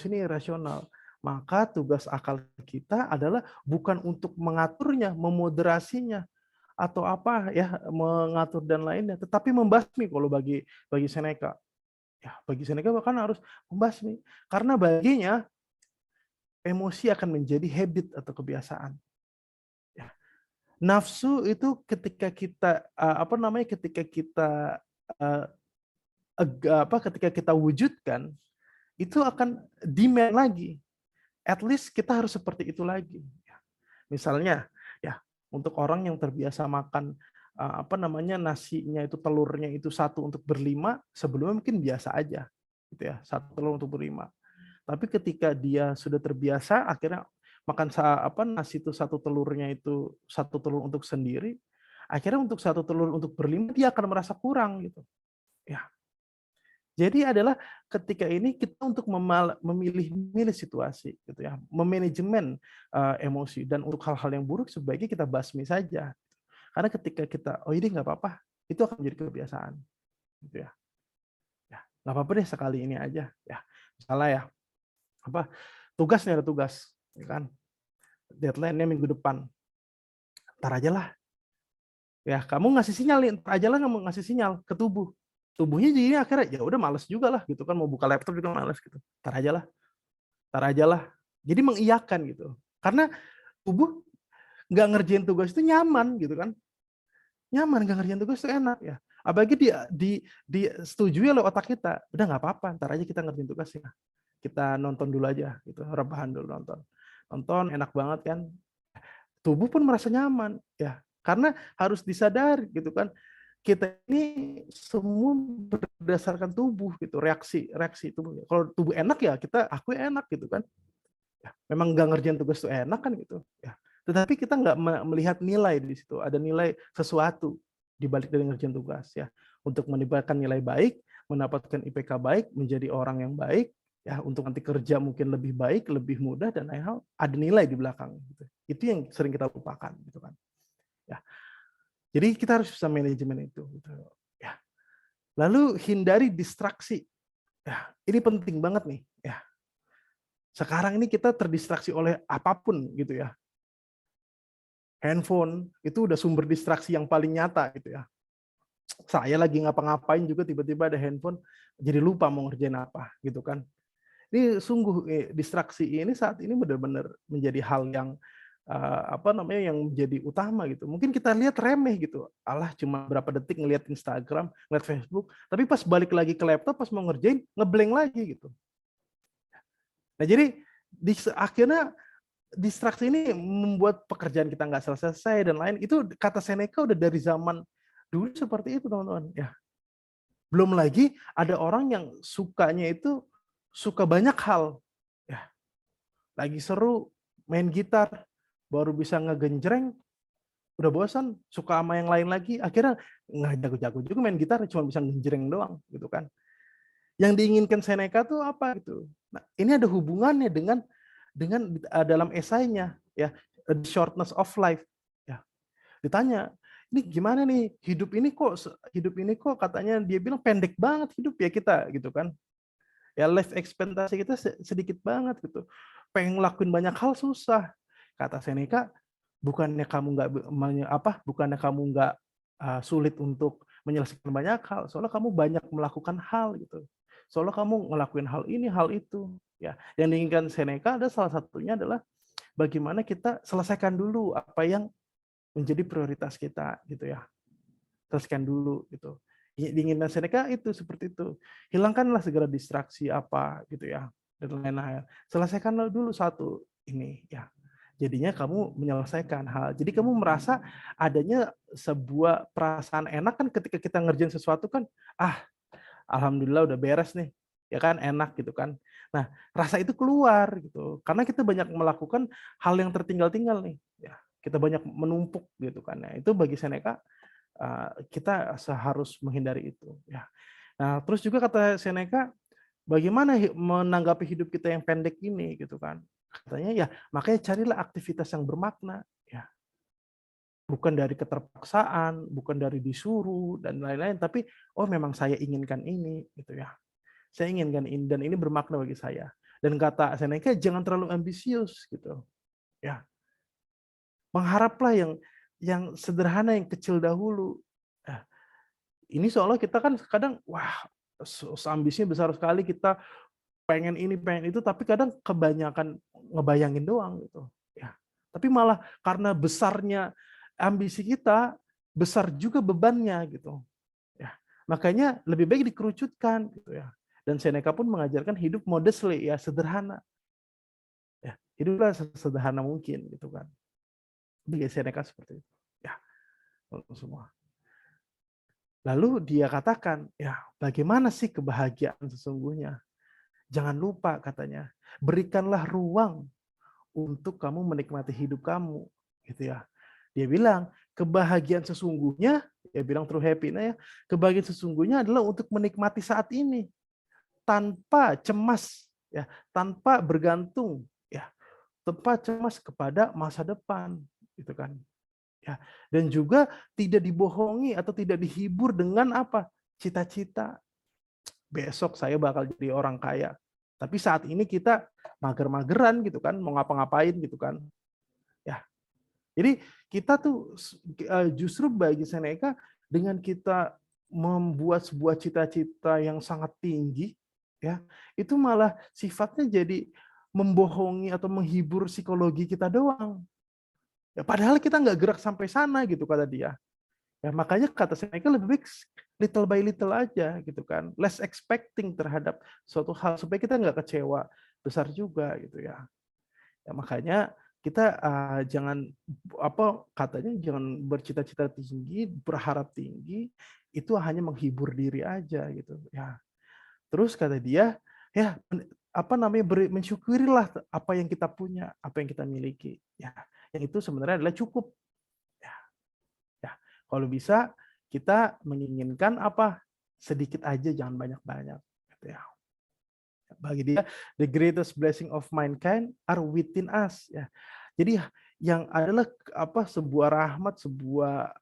ini irasional. Maka tugas akal kita adalah bukan untuk mengaturnya, memoderasinya atau apa ya, mengatur dan lainnya, tetapi membasmi kalau bagi Seneca. Ya, bagi Seneca bahkan harus membasmi karena baginya emosi akan menjadi habit atau kebiasaan. Ya. Nafsu itu ketika kita uh, ketika kita wujudkan itu akan demand lagi. At least kita harus seperti itu lagi. Misalnya, ya untuk orang yang terbiasa makan nasinya itu telurnya itu satu untuk berlima, sebelumnya mungkin biasa aja, gitu ya, satu telur untuk berlima. Tapi ketika dia sudah terbiasa, akhirnya makan nasi itu satu telurnya itu satu telur untuk sendiri, akhirnya untuk satu telur untuk berlima dia akan merasa kurang gitu. Ya, jadi adalah ketika ini kita untuk memilih situasi gitu ya, memanajemen emosi dan untuk hal-hal yang buruk sebaiknya kita basmi saja. Karena ketika kita oh ini nggak apa-apa, itu akan menjadi kebiasaan gitu ya. Ya, nggak apa-apa deh sekali ini aja ya. Misalnya ya, tugasnya ada tugas ya kan. Deadline-nya minggu depan. Ntar aja lah. Ya, kamu ngasih sinyal nih, ntar aja lah kamu ngasih sinyal ke tubuh. Tubuhnya jadi akhirnya ya udah males juga lah gitu kan, mau buka laptop juga males gitu. Ntar aja lah. Jadi mengiyakan gitu. Karena tubuh nggak ngerjain tugas itu nyaman gitu kan. Nyaman nggak ngerjain tugas itu enak ya. Apalagi di setujui oleh otak kita. Udah nggak apa-apa, ntar aja kita ngerjain tugasnya. Kita nonton dulu aja gitu, rebahan dulu nonton. Nonton enak banget kan. Tubuh pun merasa nyaman ya. Karena harus disadari gitu kan. Kita ini semua berdasarkan tubuh gitu, reaksi tubuh. Kalau tubuh enak ya aku enak gitu kan. Ya, memang nggak ngerjain tugas itu enak kan gitu ya, tetapi kita nggak melihat nilai di situ, ada nilai sesuatu di balik dari ngerjain tugas ya, untuk mendapatkan nilai baik, mendapatkan IPK baik, menjadi orang yang baik ya, untuk nanti kerja mungkin lebih baik, lebih mudah dan lain hal, ada nilai di belakang gitu. Itu yang sering kita lupakan gitu kan ya. Jadi kita harus bisa manajemen itu gitu ya. Lalu hindari distraksi ya, ini penting banget nih ya. Sekarang ini kita terdistraksi oleh apapun gitu ya. handphone itu udah sumber distraksi yang paling nyata gitu ya. Saya lagi ngapa-ngapain juga tiba-tiba ada handphone, jadi lupa mau ngerjain apa gitu kan. Ini sungguh distraksi ini saat ini benar-benar menjadi hal yang apa namanya, yang menjadi utama gitu. Mungkin kita lihat remeh gitu, alah cuma berapa detik ngelihat Instagram, ngelihat Facebook, tapi pas balik lagi ke laptop pas mau ngerjain nge-blank lagi gitu. Nah jadi akhirnya distraksi ini membuat pekerjaan kita nggak selesai dan lain, itu kata Seneca udah dari zaman dulu seperti itu teman-teman, ya. Belum lagi ada orang yang sukanya itu suka banyak hal, ya. Lagi seru main gitar, baru bisa ngegenjreng, udah bosan, suka sama yang lain lagi, akhirnya nggak jago-jago juga main gitar, cuma bisa genjreng doang, gitu kan. Yang diinginkan Seneca tuh apa gitu. Nah, ini ada hubungannya dengan dalam esainya ya, The Shortness of Life. Ya, ditanya, ini gimana nih hidup ini kok katanya dia bilang pendek banget hidup ya kita gitu kan. Ya life ekspektasi kita sedikit banget gitu. Pengen ngelakuin banyak hal susah. Kata Seneca, bukannya kamu nggak sulit untuk menyelesaikan banyak hal, soalnya kamu banyak melakukan hal gitu. Soalnya kamu ngelakuin hal ini, hal itu. Ya, yang diinginkan Seneca ada salah satunya adalah bagaimana kita selesaikan dulu apa yang menjadi prioritas kita gitu ya. Selesaikan dulu gitu. Diinginkan Seneca itu seperti itu. Hilangkanlah segala distraksi apa gitu ya dan lain-lain. Selesaikanlah dulu satu ini ya. Jadinya kamu menyelesaikan hal. Jadi kamu merasa adanya sebuah perasaan enak kan ketika kita ngerjain sesuatu kan, alhamdulillah udah beres nih. Ya kan enak gitu kan. Nah, rasa itu keluar gitu. Karena kita banyak melakukan hal yang tertinggal-tinggal nih, ya. Kita banyak menumpuk gitu kan. Nah, itu bagi Seneca kita seharus menghindari itu ya. Nah, terus juga kata Seneca, bagaimana menanggapi hidup kita yang pendek ini gitu kan. Katanya ya makanya carilah aktivitas yang bermakna ya. Bukan dari keterpaksaan, bukan dari disuruh dan lain-lain, tapi oh memang saya inginkan ini gitu ya. Saya inginkan ini dan ini bermakna bagi saya. Dan kata Seneca jangan terlalu ambisius gitu. Ya. Mengharaplah yang sederhana, yang kecil dahulu. Nah, ini seolah kita kan kadang wah ambisinya besar sekali, kita pengen ini pengen itu, tapi kadang kebanyakan ngebayangin doang gitu ya. Tapi malah karena besarnya ambisi kita, besar juga bebannya gitu ya. Makanya lebih baik dikerucutkan gitu ya. Dan Seneca pun mengajarkan hidup modestly ya, sederhana ya. Hiduplah sesederhana mungkin gitu kan. Bagi Seneca seperti itu ya, untuk semua. Lalu dia katakan, ya bagaimana sih kebahagiaan sesungguhnya? Jangan lupa katanya, berikanlah ruang untuk kamu menikmati hidup kamu, gitu ya. Dia bilang, kebahagiaan sesungguhnya, dia bilang true happiness ya, kebahagiaan sesungguhnya adalah untuk menikmati saat ini tanpa cemas ya, tanpa bergantung ya, tanpa cemas kepada masa depan, gitu kan. Ya, dan juga tidak dibohongi atau tidak dihibur dengan apa? Cita-cita. Besok saya bakal jadi orang kaya. Tapi saat ini kita mager-mageran gitu kan, mau ngapa-ngapain gitu kan. Ya. Jadi kita tuh justru bagi Seneca dengan kita membuat sebuah cita-cita yang sangat tinggi ya, itu malah sifatnya jadi membohongi atau menghibur psikologi kita doang. Ya, padahal kita nggak gerak sampai sana gitu kata dia. Ya, makanya kata Seneca lebih baik little by little aja gitu kan. Less expecting terhadap suatu hal supaya kita nggak kecewa besar juga gitu ya. Ya makanya kita jangan katanya jangan bercita-cita tinggi, berharap tinggi, itu hanya menghibur diri aja gitu ya. Terus kata dia, ya mensyukurilah apa yang kita punya, apa yang kita miliki ya. Yang itu sebenarnya adalah cukup. Ya, ya. Kalau bisa kita menginginkan apa? Sedikit aja, jangan banyak-banyak gitu ya. Bagi dia, the greatest blessing of mankind are within us ya. Jadi yang adalah sebuah rahmat, sebuah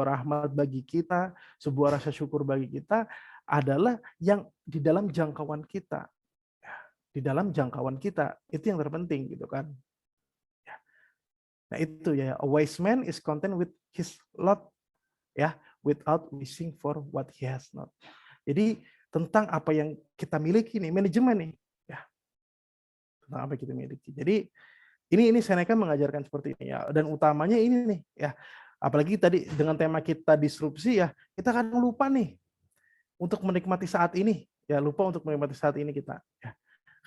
rahmat bagi kita, sebuah rasa syukur bagi kita adalah yang di dalam jangkauan kita. Ya, di dalam jangkauan kita, itu yang terpenting gitu kan. Ya. Nah itu ya, a wise man is content with his lot, ya, without wishing for what he has not. Jadi tentang apa yang kita miliki nih, manajemen nih, ya, tentang apa yang kita miliki. Jadi ini Seneca mengajarkan seperti ini ya, dan utamanya ini nih, ya, apalagi tadi dengan tema kita disrupsi ya, kita kan lupa nih untuk menikmati saat ini, ya, lupa untuk menikmati saat ini kita, ya.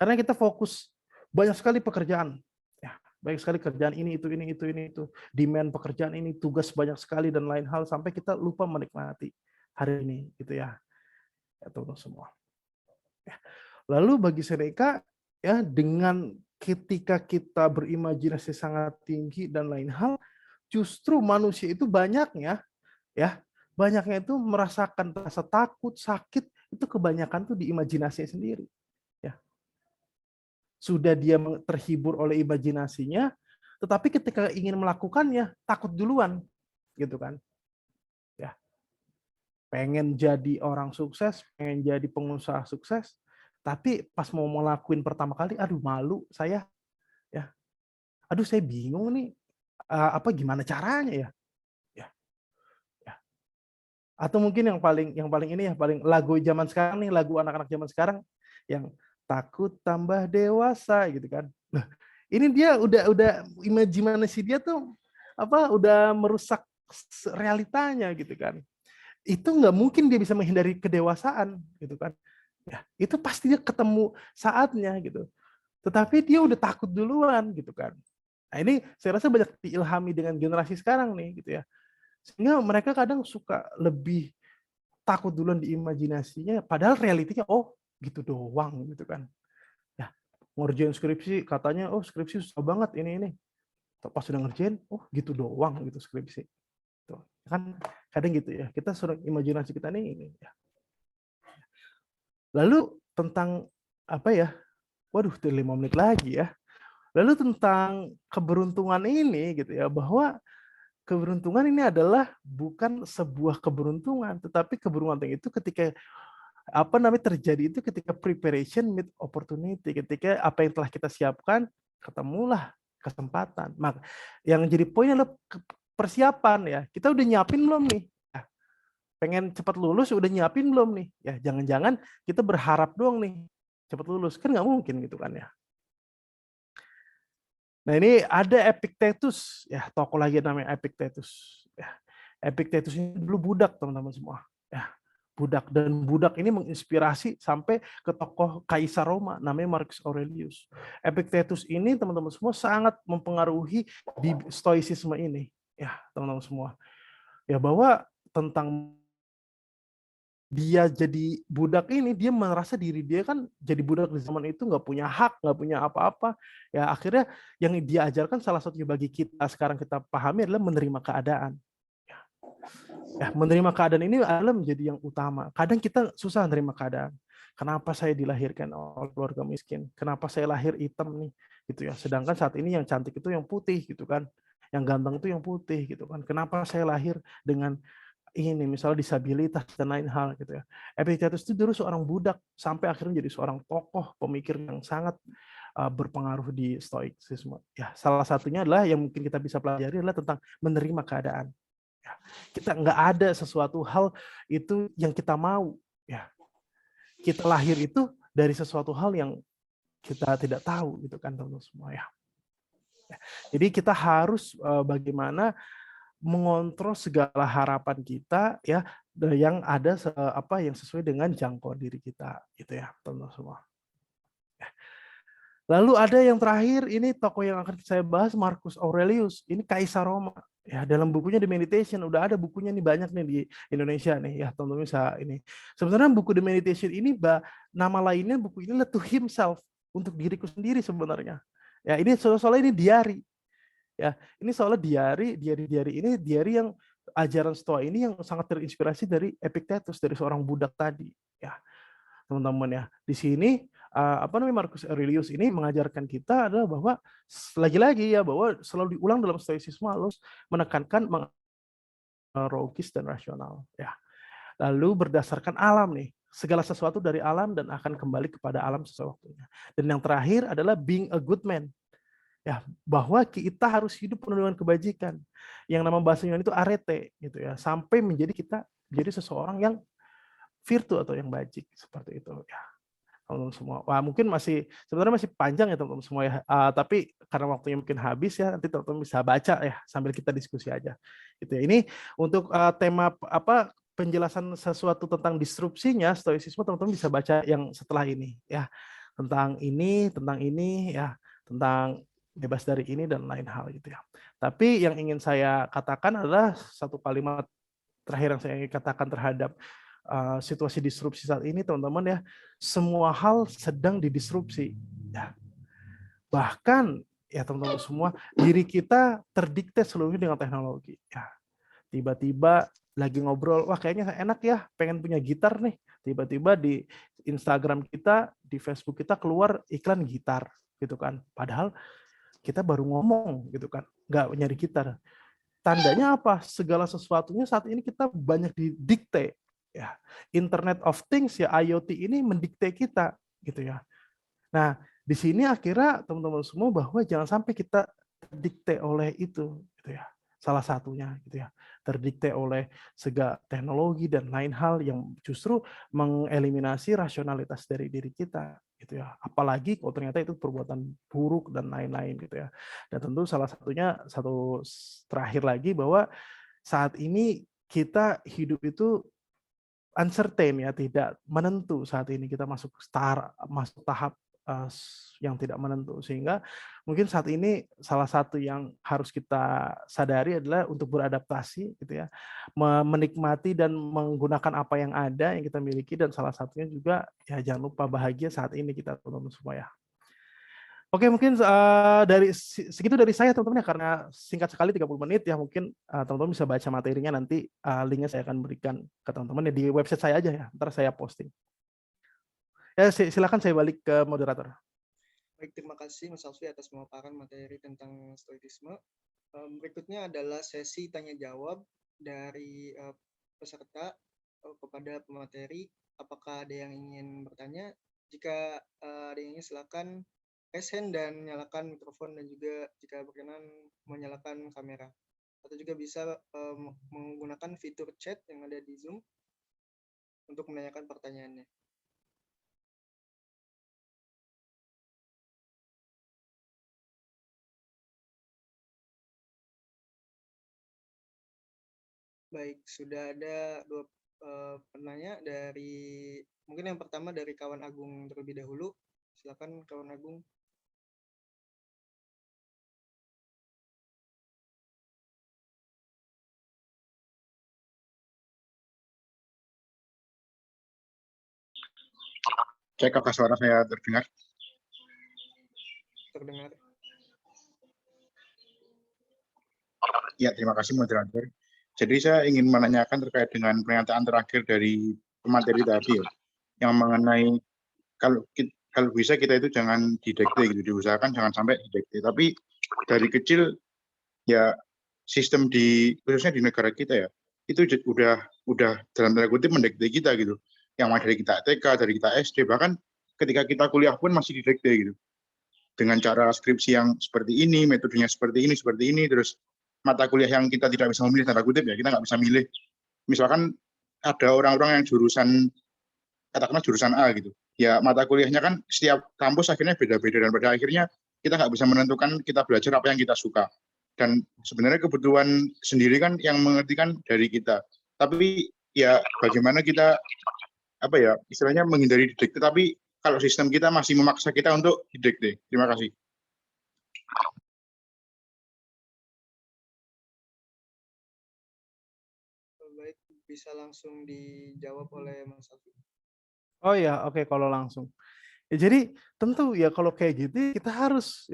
Karena kita fokus banyak sekali pekerjaan, ya, banyak sekali kerjaan ini itu, demand pekerjaan ini, tugas banyak sekali dan lain hal sampai kita lupa menikmati hari ini, gitu ya, teman-teman semua. Ya. Lalu bagi Seneca, ya, dengan ketika kita berimajinasi sangat tinggi dan lain hal, justru manusia itu banyaknya, ya, banyaknya itu merasakan rasa takut, sakit, itu kebanyakan tuh di imajinasi sendiri. Ya. Sudah dia terhibur oleh imajinasinya, tetapi ketika ingin melakukannya, takut duluan, gitu kan. Ya. Pengen jadi orang sukses, pengen jadi pengusaha sukses, tapi pas mau ngelakuin pertama kali, aduh malu saya, ya. Aduh saya bingung nih, apa gimana caranya ya? Ya, ya. Atau mungkin yang paling ini ya, paling lagu zaman sekarang nih, lagu anak-anak zaman sekarang yang takut tambah dewasa gitu kan. Nah, ini dia udah imajinasi dia tuh apa udah merusak realitanya gitu kan. Itu nggak mungkin dia bisa menghindari kedewasaan gitu kan. Ya, itu pasti dia ketemu saatnya gitu. Tetapi dia udah takut duluan gitu kan. Nah, ini saya rasa banyak diilhami dengan generasi sekarang nih gitu ya. Sehingga mereka kadang suka lebih takut duluan di imajinasinya padahal realitinya oh gitu doang gitu kan. Ya, ngerjain skripsi katanya oh skripsi susah banget ini. Pas sudah ngerjain oh gitu doang gitu skripsi. Tuh. Kan kadang gitu ya. Kita suruh imajinasi kita nih ini ya. Lalu tentang apa ya? Waduh, udah 5 menit lagi ya. Lalu tentang keberuntungan ini gitu ya, bahwa keberuntungan ini adalah bukan sebuah keberuntungan, tetapi keberuntungan itu ketika apa namanya terjadi itu ketika preparation meet opportunity, ketika apa yang telah kita siapkan ketemulah kesempatan. Maka yang jadi poin adalah persiapan ya. Kita udah nyiapin belum nih? Nah, pengen cepat lulus udah nyiapin belum nih? Ya jangan-jangan kita berharap doang nih cepat lulus kan nggak mungkin gitu kan ya. Nah ini ada Epictetus, ya tokoh lagi namanya Epictetus. Ya. Epictetus ini dulu budak teman-teman semua. Ya, budak dan budak ini menginspirasi sampai ke tokoh Kaisar Roma namanya Marcus Aurelius. Epictetus ini teman-teman semua sangat mempengaruhi di Stoicisme ini. Ya teman-teman semua. Ya bahwa tentang dia jadi budak ini, dia merasa diri dia kan jadi budak di zaman itu nggak punya hak, nggak punya apa-apa. Ya akhirnya yang dia ajarkan salah satunya bagi kita sekarang kita pahami adalah menerima keadaan. Ya, menerima keadaan ini adalah menjadi yang utama. Kadang kita susah menerima keadaan. Kenapa saya dilahirkan oleh keluarga miskin? Kenapa saya lahir hitam nih? Gitu ya. Sedangkan saat ini yang cantik itu yang putih gitu kan. Yang ganteng itu yang putih gitu kan. Kenapa saya lahir dengan ini misalnya disabilitas dan lain hal gitu ya. Epictetus itu dulu seorang budak sampai akhirnya jadi seorang tokoh pemikir yang sangat berpengaruh di Stoicisme. Ya, salah satunya adalah yang mungkin kita bisa pelajari adalah tentang menerima keadaan. Ya, kita nggak ada sesuatu hal itu yang kita mau. Ya, kita lahir itu dari sesuatu hal yang kita tidak tahu gitu kan teman-teman semua ya. Jadi kita harus bagaimana mengontrol segala harapan kita ya yang ada apa yang sesuai dengan jangkauan diri kita gitu ya teman-teman semua. Lalu ada yang terakhir ini tokoh yang akan saya bahas Marcus Aurelius ini Kaisar Roma ya dalam bukunya The Meditation udah ada bukunya nih banyak nih di Indonesia nih ya teman-teman bisa ini sebenarnya buku The Meditation ini nama lainnya buku ini to himself untuk diriku sendiri sebenarnya ya ini soalnya ini diary. Ya, ini soalnya diary ini diary yang ajaran Stoa ini yang sangat terinspirasi dari Epictetus dari seorang budak tadi, ya teman-teman ya. Di sini apa namanya Marcus Aurelius ini mengajarkan kita adalah bahwa lagi-lagi ya bahwa selalu diulang dalam Stoicisme harus menekankan logis dan rasional, ya. Lalu berdasarkan alam nih, segala sesuatu dari alam dan akan kembali kepada alam sesuai waktunya. Dan yang terakhir adalah being a good man. ya, bahwa kita harus hidup penuh dengan kebajikan. Yang nama bahasa Yunani itu arete gitu ya, sampai kita menjadi seseorang yang virtu atau yang bajik seperti itu ya. Teman-teman semua. Wah, mungkin sebenarnya masih panjang ya teman-teman semua ya. Tapi karena waktunya mungkin habis ya, nanti teman-teman bisa baca ya sambil kita diskusi aja. Gitu ya. Ini untuk tema penjelasan sesuatu tentang disrupsinya stoicisme, teman-teman bisa baca yang setelah ini ya. Tentang ini ya, tentang bebas dari ini dan lain hal gitu ya. Tapi yang ingin saya katakan adalah satu kalimat terakhir yang saya ingin katakan terhadap situasi disrupsi saat ini, teman-teman ya, semua hal sedang didisrupsi. Ya. Bahkan ya teman-teman semua, diri kita terdikte seluruhnya dengan teknologi. Ya. Tiba-tiba lagi ngobrol, wah kayaknya enak ya, pengen punya gitar nih. Tiba-tiba di Instagram kita, di Facebook kita keluar iklan gitar, gitu kan. Padahal kita baru ngomong, gitu kan, nggak nyari gitar. Tandanya apa? Segala sesuatunya saat ini kita banyak didikte. Ya, Internet of Things ya, IoT ini mendikte kita, gitu ya. Nah, di sini akhirnya teman-teman semua bahwa jangan sampai kita terdikte oleh itu, gitu ya. Salah satunya, gitu ya, terdikte oleh segala teknologi dan lain hal yang justru mengeliminasi rasionalitas dari diri kita, gitu ya. Apalagi kalau ternyata itu perbuatan buruk dan lain-lain, gitu ya. Dan tentu salah satunya terakhir lagi bahwa saat ini kita hidup itu uncertain ya, tidak menentu. Saat ini kita masuk tahap yang tidak menentu, sehingga mungkin saat ini salah satu yang harus kita sadari adalah untuk beradaptasi gitu ya, menikmati dan menggunakan apa yang ada yang kita miliki, dan salah satunya juga ya jangan lupa bahagia saat ini kita teman-teman semua ya. Oke, mungkin segitu dari saya teman-teman ya, karena singkat sekali 30 menit ya, mungkin teman-teman bisa baca materinya nanti, linknya saya akan berikan ke teman-teman ya di website saya aja ya, ntar saya posting. Ya silakan saya balik ke moderator. Baik, terima kasih Mas Alfi atas pemaparan materi tentang stoicisme. Berikutnya adalah sesi tanya jawab dari peserta kepada pemateri. Apakah ada yang ingin bertanya? Jika ada yang ingin, silakan raise hand dan nyalakan mikrofon, dan juga jika berkenan menyalakan kamera. Atau juga bisa menggunakan fitur chat yang ada di Zoom untuk menanyakan pertanyaannya. Baik, sudah ada dua penanya mungkin yang pertama dari kawan Agung terlebih dahulu. Silakan kawan Agung. Cek apakah suara saya terdengar? Terdengar. Ya, terima kasih moderator. Jadi saya ingin menanyakan terkait dengan pernyataan terakhir dari pemateri tadi ya, yang mengenai kalau bisa kita itu jangan didikte gitu, diusahakan jangan sampai didikte. Tapi dari kecil ya sistem khususnya di negara kita ya, itu udah dalam tanda kutip mendikte kita gitu. Yang dari kita TK, dari kita SD, bahkan ketika kita kuliah pun masih didikte gitu. Dengan cara skripsi yang seperti ini, metodenya seperti ini, terus mata kuliah yang kita tidak bisa memilih, tanda kutip ya, kita nggak bisa milih. Misalkan ada orang-orang yang katakanlah jurusan A gitu. Ya mata kuliahnya kan setiap kampus akhirnya beda-beda, dan pada akhirnya kita nggak bisa menentukan kita belajar apa yang kita suka. Dan sebenarnya kebutuhan sendiri kan yang mengertikan dari kita. Tapi ya bagaimana kita istilahnya menghindari didikte, tapi kalau sistem kita masih memaksa kita untuk didikte. Terima kasih. Baik, bisa langsung dijawab oleh Mas Alfi. Oh ya, oke, kalau langsung. Ya, jadi tentu ya kalau kayak gitu kita harus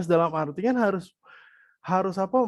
dalam artian harus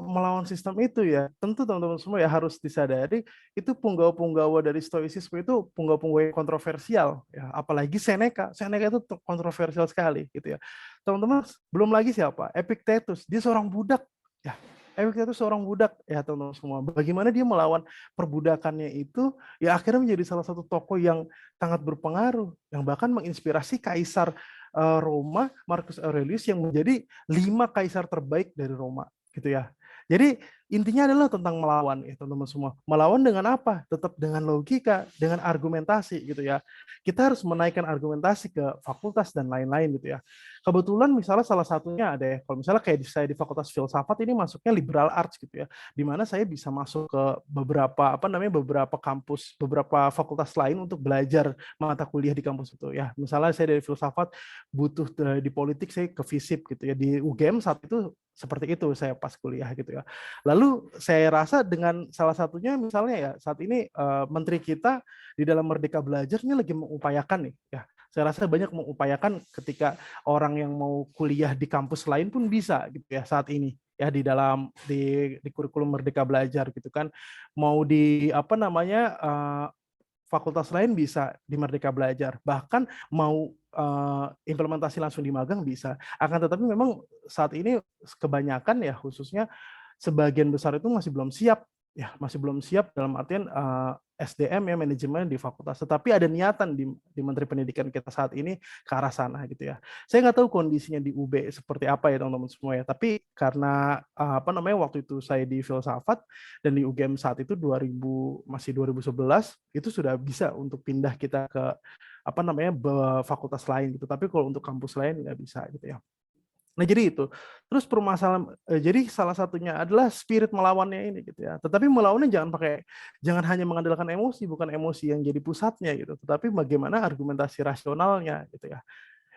melawan sistem itu ya. Tentu teman-teman semua ya harus disadari itu punggawa-punggawa dari stoicisme itu punggawa-punggawa yang kontroversial ya. Apalagi Seneca itu kontroversial sekali gitu ya. Teman-teman, belum lagi siapa? Epictetus, dia seorang budak ya. Epictetus seorang budak ya teman-teman semua. Bagaimana dia melawan perbudakannya itu ya, akhirnya menjadi salah satu tokoh yang sangat berpengaruh, yang bahkan menginspirasi kaisar Roma, Marcus Aurelius yang menjadi 5 kaisar terbaik dari Roma gitu ya. Jadi intinya adalah tentang melawan ya teman-teman semua. Melawan dengan apa? Tetap dengan logika, dengan argumentasi gitu ya. Kita harus menaikkan argumentasi ke fakultas dan lain-lain gitu ya. Kebetulan misalnya salah satunya ada ya, kalau misalnya kayak saya di Fakultas Filsafat ini masuknya liberal arts gitu ya, di mana saya bisa masuk ke beberapa kampus, beberapa fakultas lain untuk belajar mata kuliah di kampus itu ya. Misalnya saya dari filsafat butuh di politik, saya ke FISIP gitu ya. Di UGM saat itu seperti itu saya pas kuliah gitu ya. Lalu saya rasa dengan salah satunya misalnya ya saat ini menteri kita di dalam Merdeka Belajar ini lagi mengupayakan nih ya. Saya rasa banyak mengupayakan ketika orang yang mau kuliah di kampus lain pun bisa gitu ya saat ini ya di dalam di kurikulum Merdeka Belajar gitu kan. Mau di fakultas lain bisa di Merdeka Belajar, bahkan mau implementasi langsung di magang bisa. Akan tetapi memang saat ini kebanyakan ya khususnya sebagian besar itu masih belum siap ya, masih belum siap dalam artian SDM ya, manajemen di fakultas. Tetapi ada niatan di Menteri Pendidikan kita saat ini ke arah sana gitu ya. Saya nggak tahu kondisinya di UB seperti apa ya teman-teman semua ya. Tapi karena waktu itu saya di filsafat dan di UGM saat itu 2011 itu sudah bisa untuk pindah kita ke fakultas lain gitu. Tapi kalau untuk kampus lain nggak bisa gitu ya. Nah jadi itu. Terus permasalahan jadi salah satunya adalah spirit melawannya ini gitu ya. Tetapi melawannya jangan hanya mengandalkan emosi, bukan emosi yang jadi pusatnya gitu. Tetapi bagaimana argumentasi rasionalnya gitu ya.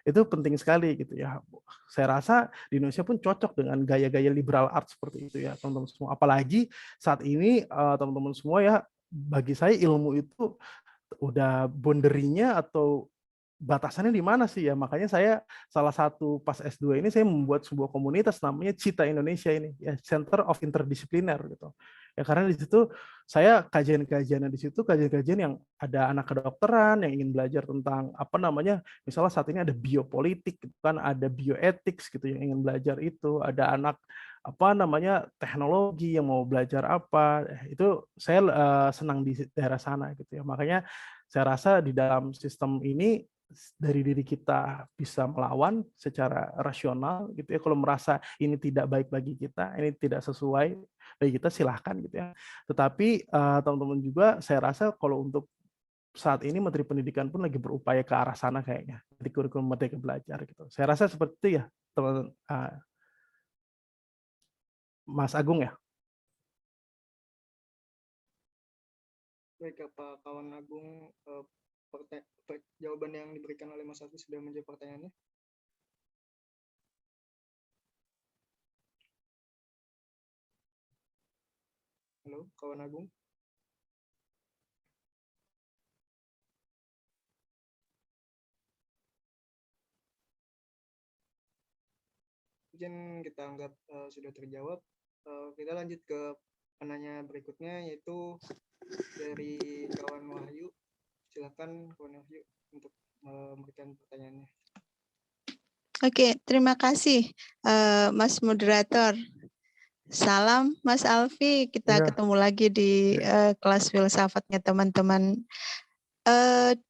Itu penting sekali gitu ya. Saya rasa di Indonesia pun cocok dengan gaya-gaya liberal art seperti itu ya, teman-teman semua. Apalagi saat ini teman-teman semua ya, bagi saya ilmu itu udah boundary-nya atau batasannya di mana sih ya. Makanya saya salah satu pas S2 ini saya membuat sebuah komunitas namanya Cita Indonesia ini ya, Center of Interdiscipliner gitu. Ya karena di situ saya kajian-kajian yang ada anak kedokteran yang ingin belajar tentang misalnya saat ini ada biopolitik gitu kan, ada bioethics gitu yang ingin belajar itu, ada anak teknologi yang mau belajar apa, itu saya senang di daerah sana gitu ya. Makanya saya rasa di dalam sistem ini dari diri kita bisa melawan secara rasional gitu ya. Kalau merasa ini tidak baik bagi kita, ini tidak sesuai bagi kita, silahkan gitu ya. Tetapi teman-teman juga saya rasa kalau untuk saat ini Menteri Pendidikan pun lagi berupaya ke arah sana kayaknya di kurikulum Merdeka Belajar gitu. Saya rasa seperti itu ya teman Mas Agung ya. Baik, Pak kawan Agung, jawaban yang diberikan oleh Mas Alfi sudah menjawab pertanyaannya. Halo, kawan Agung. Mungkin kita anggap sudah terjawab. Kita lanjut ke penanya berikutnya, yaitu dari kawan Wahyu. Silakan kawan Wahyu untuk memberikan pertanyaannya. Oke, terima kasih Mas Moderator. Salam Mas Alfi, kita ketemu lagi di kelas filsafatnya teman-teman.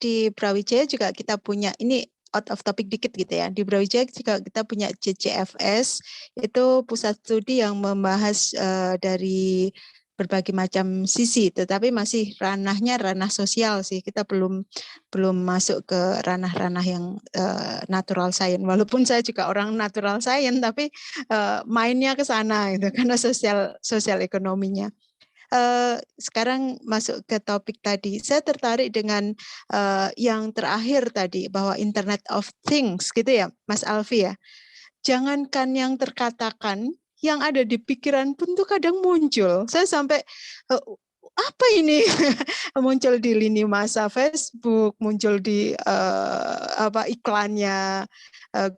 Di Brawijaya juga kita punya, ini out of topic dikit gitu ya, di Brawijaya juga kita punya JCFS, itu pusat studi yang membahas dari berbagai macam sisi, tetapi masih ranahnya ranah sosial sih, kita belum masuk ke ranah-ranah yang natural science, walaupun saya juga orang natural science, tapi mainnya ke sana gitu, karena sosial ekonominya. Sekarang masuk ke topik tadi, saya tertarik dengan yang terakhir tadi, bahwa Internet of Things gitu ya Mas Alfi ya, jangankan yang terkatakan, yang ada di pikiran pun tuh kadang muncul. Saya sampai apa ini muncul di lini masa Facebook, muncul di iklannya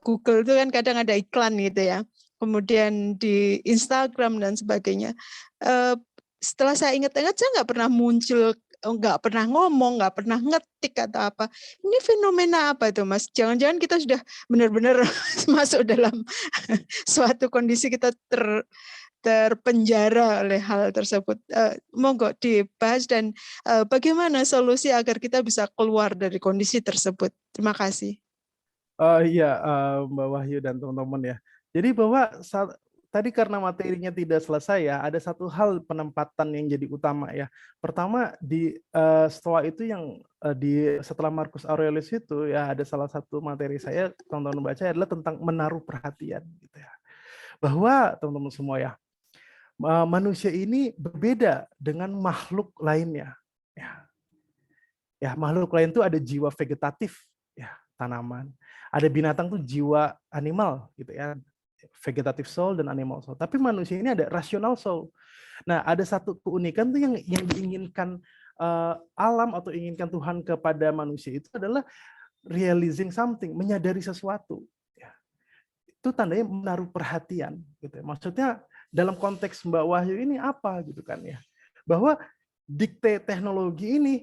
Google itu kan kadang ada iklan gitu ya. Kemudian di Instagram dan sebagainya. Setelah saya ingat-ingat, saya nggak pernah muncul, nggak pernah ngomong, nggak pernah ngetik atau apa. Ini fenomena apa itu, Mas? Jangan-jangan kita sudah benar-benar masuk dalam suatu kondisi kita terpenjara oleh hal tersebut. Monggo dibahas dan bagaimana solusi agar kita bisa keluar dari kondisi tersebut. Terima kasih. Iya, Mbak Wahyu dan teman-teman ya. Jadi bahwa tadi karena materinya tidak selesai ya, ada satu hal penempatan yang jadi utama ya. Pertama di Stoa itu yang setelah Marcus Aurelius itu ya ada salah satu materi saya teman-teman baca adalah tentang menaruh perhatian gitu ya. Bahwa teman-teman semua ya, manusia ini berbeda dengan makhluk lainnya. Ya, makhluk lain itu ada jiwa vegetatif, ya tanaman. Ada binatang tuh jiwa animal, gitu ya, vegetative soul dan animal soul. Tapi manusia ini ada rational soul. Nah, ada satu keunikan tuh yang diinginkan alam atau inginkan Tuhan kepada manusia itu adalah realizing something, menyadari sesuatu. Ya. Itu tandanya menaruh perhatian, gitu. Maksudnya dalam konteks Mbak Wahyu ini apa, gitu kan ya? Bahwa dikte teknologi ini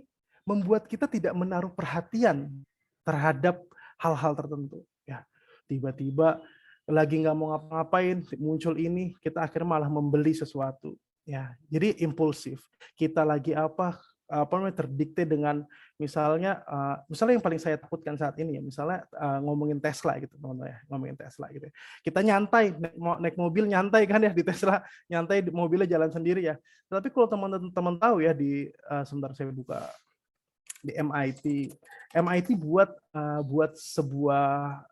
membuat kita tidak menaruh perhatian terhadap hal-hal tertentu. Ya, tiba-tiba lagi nggak mau ngapa-ngapain, muncul ini, kita akhirnya malah membeli sesuatu. Ya, jadi impulsif. Kita lagi apa namanya terdikte dengan misalnya yang paling saya takutkan saat ini ya, misalnya ngomongin Tesla gitu, teman-teman ya, ngomongin Tesla gitu. Kita nyantai naik mobil nyantai kan ya di Tesla, nyantai mobilnya jalan sendiri ya. Tapi kalau teman-teman tahu ya di sebentar saya buka di MIT buat sebuah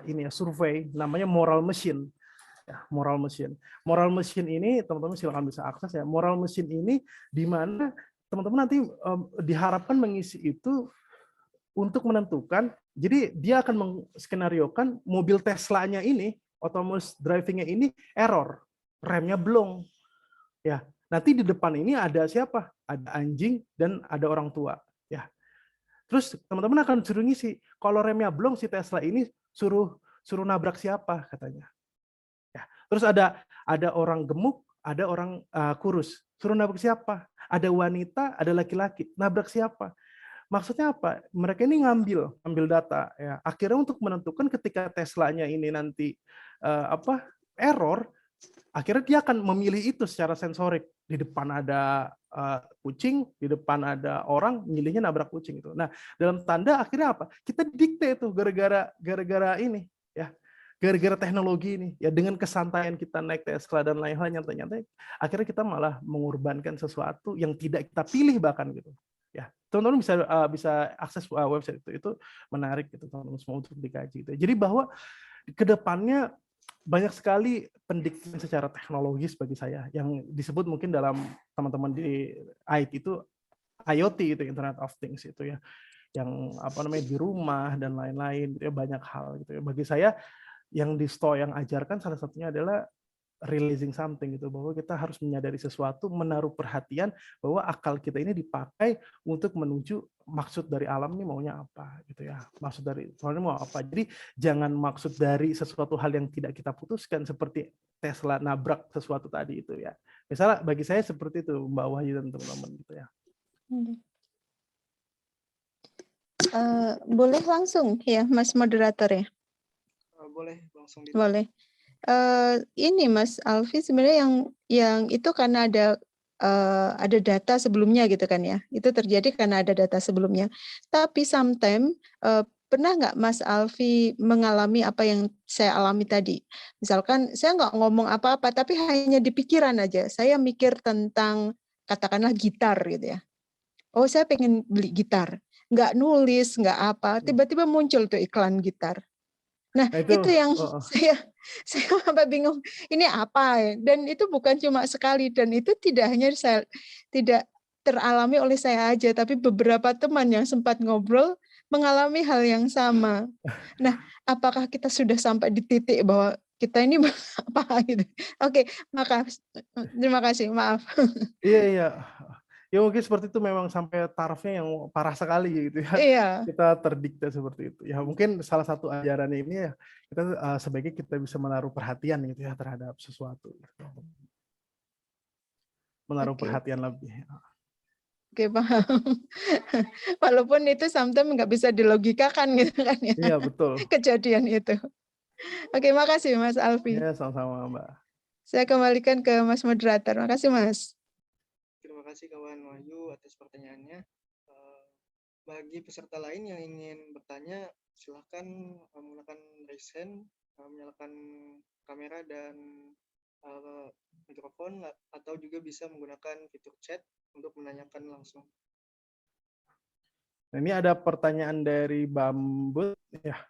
ini ya survei namanya Moral Machine. Ya, Moral Machine ini teman-teman silakan bisa akses ya. Moral Machine ini di mana teman-teman nanti diharapkan mengisi itu untuk menentukan. Jadi dia akan menskenariokan mobil Tesla-nya ini, autonomous driving-nya ini error, remnya blong. Ya, nanti di depan ini ada siapa? Ada anjing dan ada orang tua. Ya, terus teman-teman akan suruh ngisi. Kalau remnya blong si Tesla ini suruh nabrak siapa katanya. Ya, terus ada orang gemuk, ada orang kurus. Suruh nabrak siapa? Ada wanita, ada laki-laki. Nabrak siapa? Maksudnya apa? Mereka ini ngambil data ya. Akhirnya untuk menentukan ketika Tesla-nya ini nanti error, akhirnya dia akan memilih itu secara sensorik. Di depan ada kucing, di depan ada orang, milihnya nabrak kucing itu. Nah, dalam tanda akhirnya apa? Kita dikte itu gara-gara ini ya. Gara-gara teknologi ini ya, dengan kesantaian kita naik Tesla dan lain-lain nyantai-nyantai, akhirnya kita malah mengorbankan sesuatu yang tidak kita pilih bahkan gitu. Ya, teman-teman bisa akses website itu menarik gitu teman-teman semua untuk dikaji gitu. Jadi bahwa kedepannya banyak sekali pendekatan secara teknologis bagi saya yang disebut mungkin dalam teman-teman di IT itu IoT itu Internet of Things itu ya, yang apa namanya di rumah dan lain-lain gitu ya, banyak hal gitu ya. Bagi saya yang di Stoa yang ajarkan salah satunya adalah realizing something gitu, bahwa kita harus menyadari sesuatu, menaruh perhatian bahwa akal kita ini dipakai untuk menuju maksud dari alam ini maunya apa gitu ya, maksud dari Tuhan mau apa. Jadi jangan maksud dari sesuatu hal yang tidak kita putuskan seperti Tesla nabrak sesuatu tadi itu ya. Misalnya bagi saya seperti itu Mbak Wahyu dan teman-teman gitu ya. Boleh langsung ya Mas moderator ya? Boleh langsung. Boleh. Ini Mas Alfi sebenarnya yang itu karena ada data sebelumnya gitu kan ya. Itu terjadi karena ada data sebelumnya. Tapi sometimes pernah nggak Mas Alfi mengalami apa yang saya alami tadi? Misalkan saya nggak ngomong apa-apa tapi hanya di pikiran aja. Saya mikir tentang katakanlah gitar gitu ya. Oh saya pengen beli gitar. Nggak nulis, nggak apa. Tiba-tiba muncul tuh iklan gitar. Nah, itu yang saya sampai bingung, ini apa ya? Dan itu bukan cuma sekali, dan itu tidak hanya tidak teralami oleh saya aja, tapi beberapa teman yang sempat ngobrol mengalami hal yang sama. Nah, apakah kita sudah sampai di titik bahwa kita ini apa gitu? Oke, terima kasih, maaf. Iya. Ya mungkin seperti itu, memang sampai tarafnya yang parah sekali gitu ya. Iya. Kita terdikte seperti itu. Ya mungkin salah satu ajaran ini ya kita sebaiknya kita bisa menaruh perhatian gitu ya terhadap sesuatu. Menaruh perhatian lebih. Oke, paham. Walaupun itu sometimes nggak bisa dilogikakan gitu kan ya. Iya, betul. Kejadian itu. Oke, makasih Mas Alfi. Ya, sama-sama Mbak. Saya kembalikan ke Mas moderator. Makasih Mas. Terima kasih kawan Wahyu atas pertanyaannya. bagi peserta lain yang ingin bertanya, silahkan menggunakan raise hand, menyalakan kamera dan mikrofon, atau juga bisa menggunakan fitur chat untuk menanyakan langsung. Nah, ini ada pertanyaan dari Bambut, ya.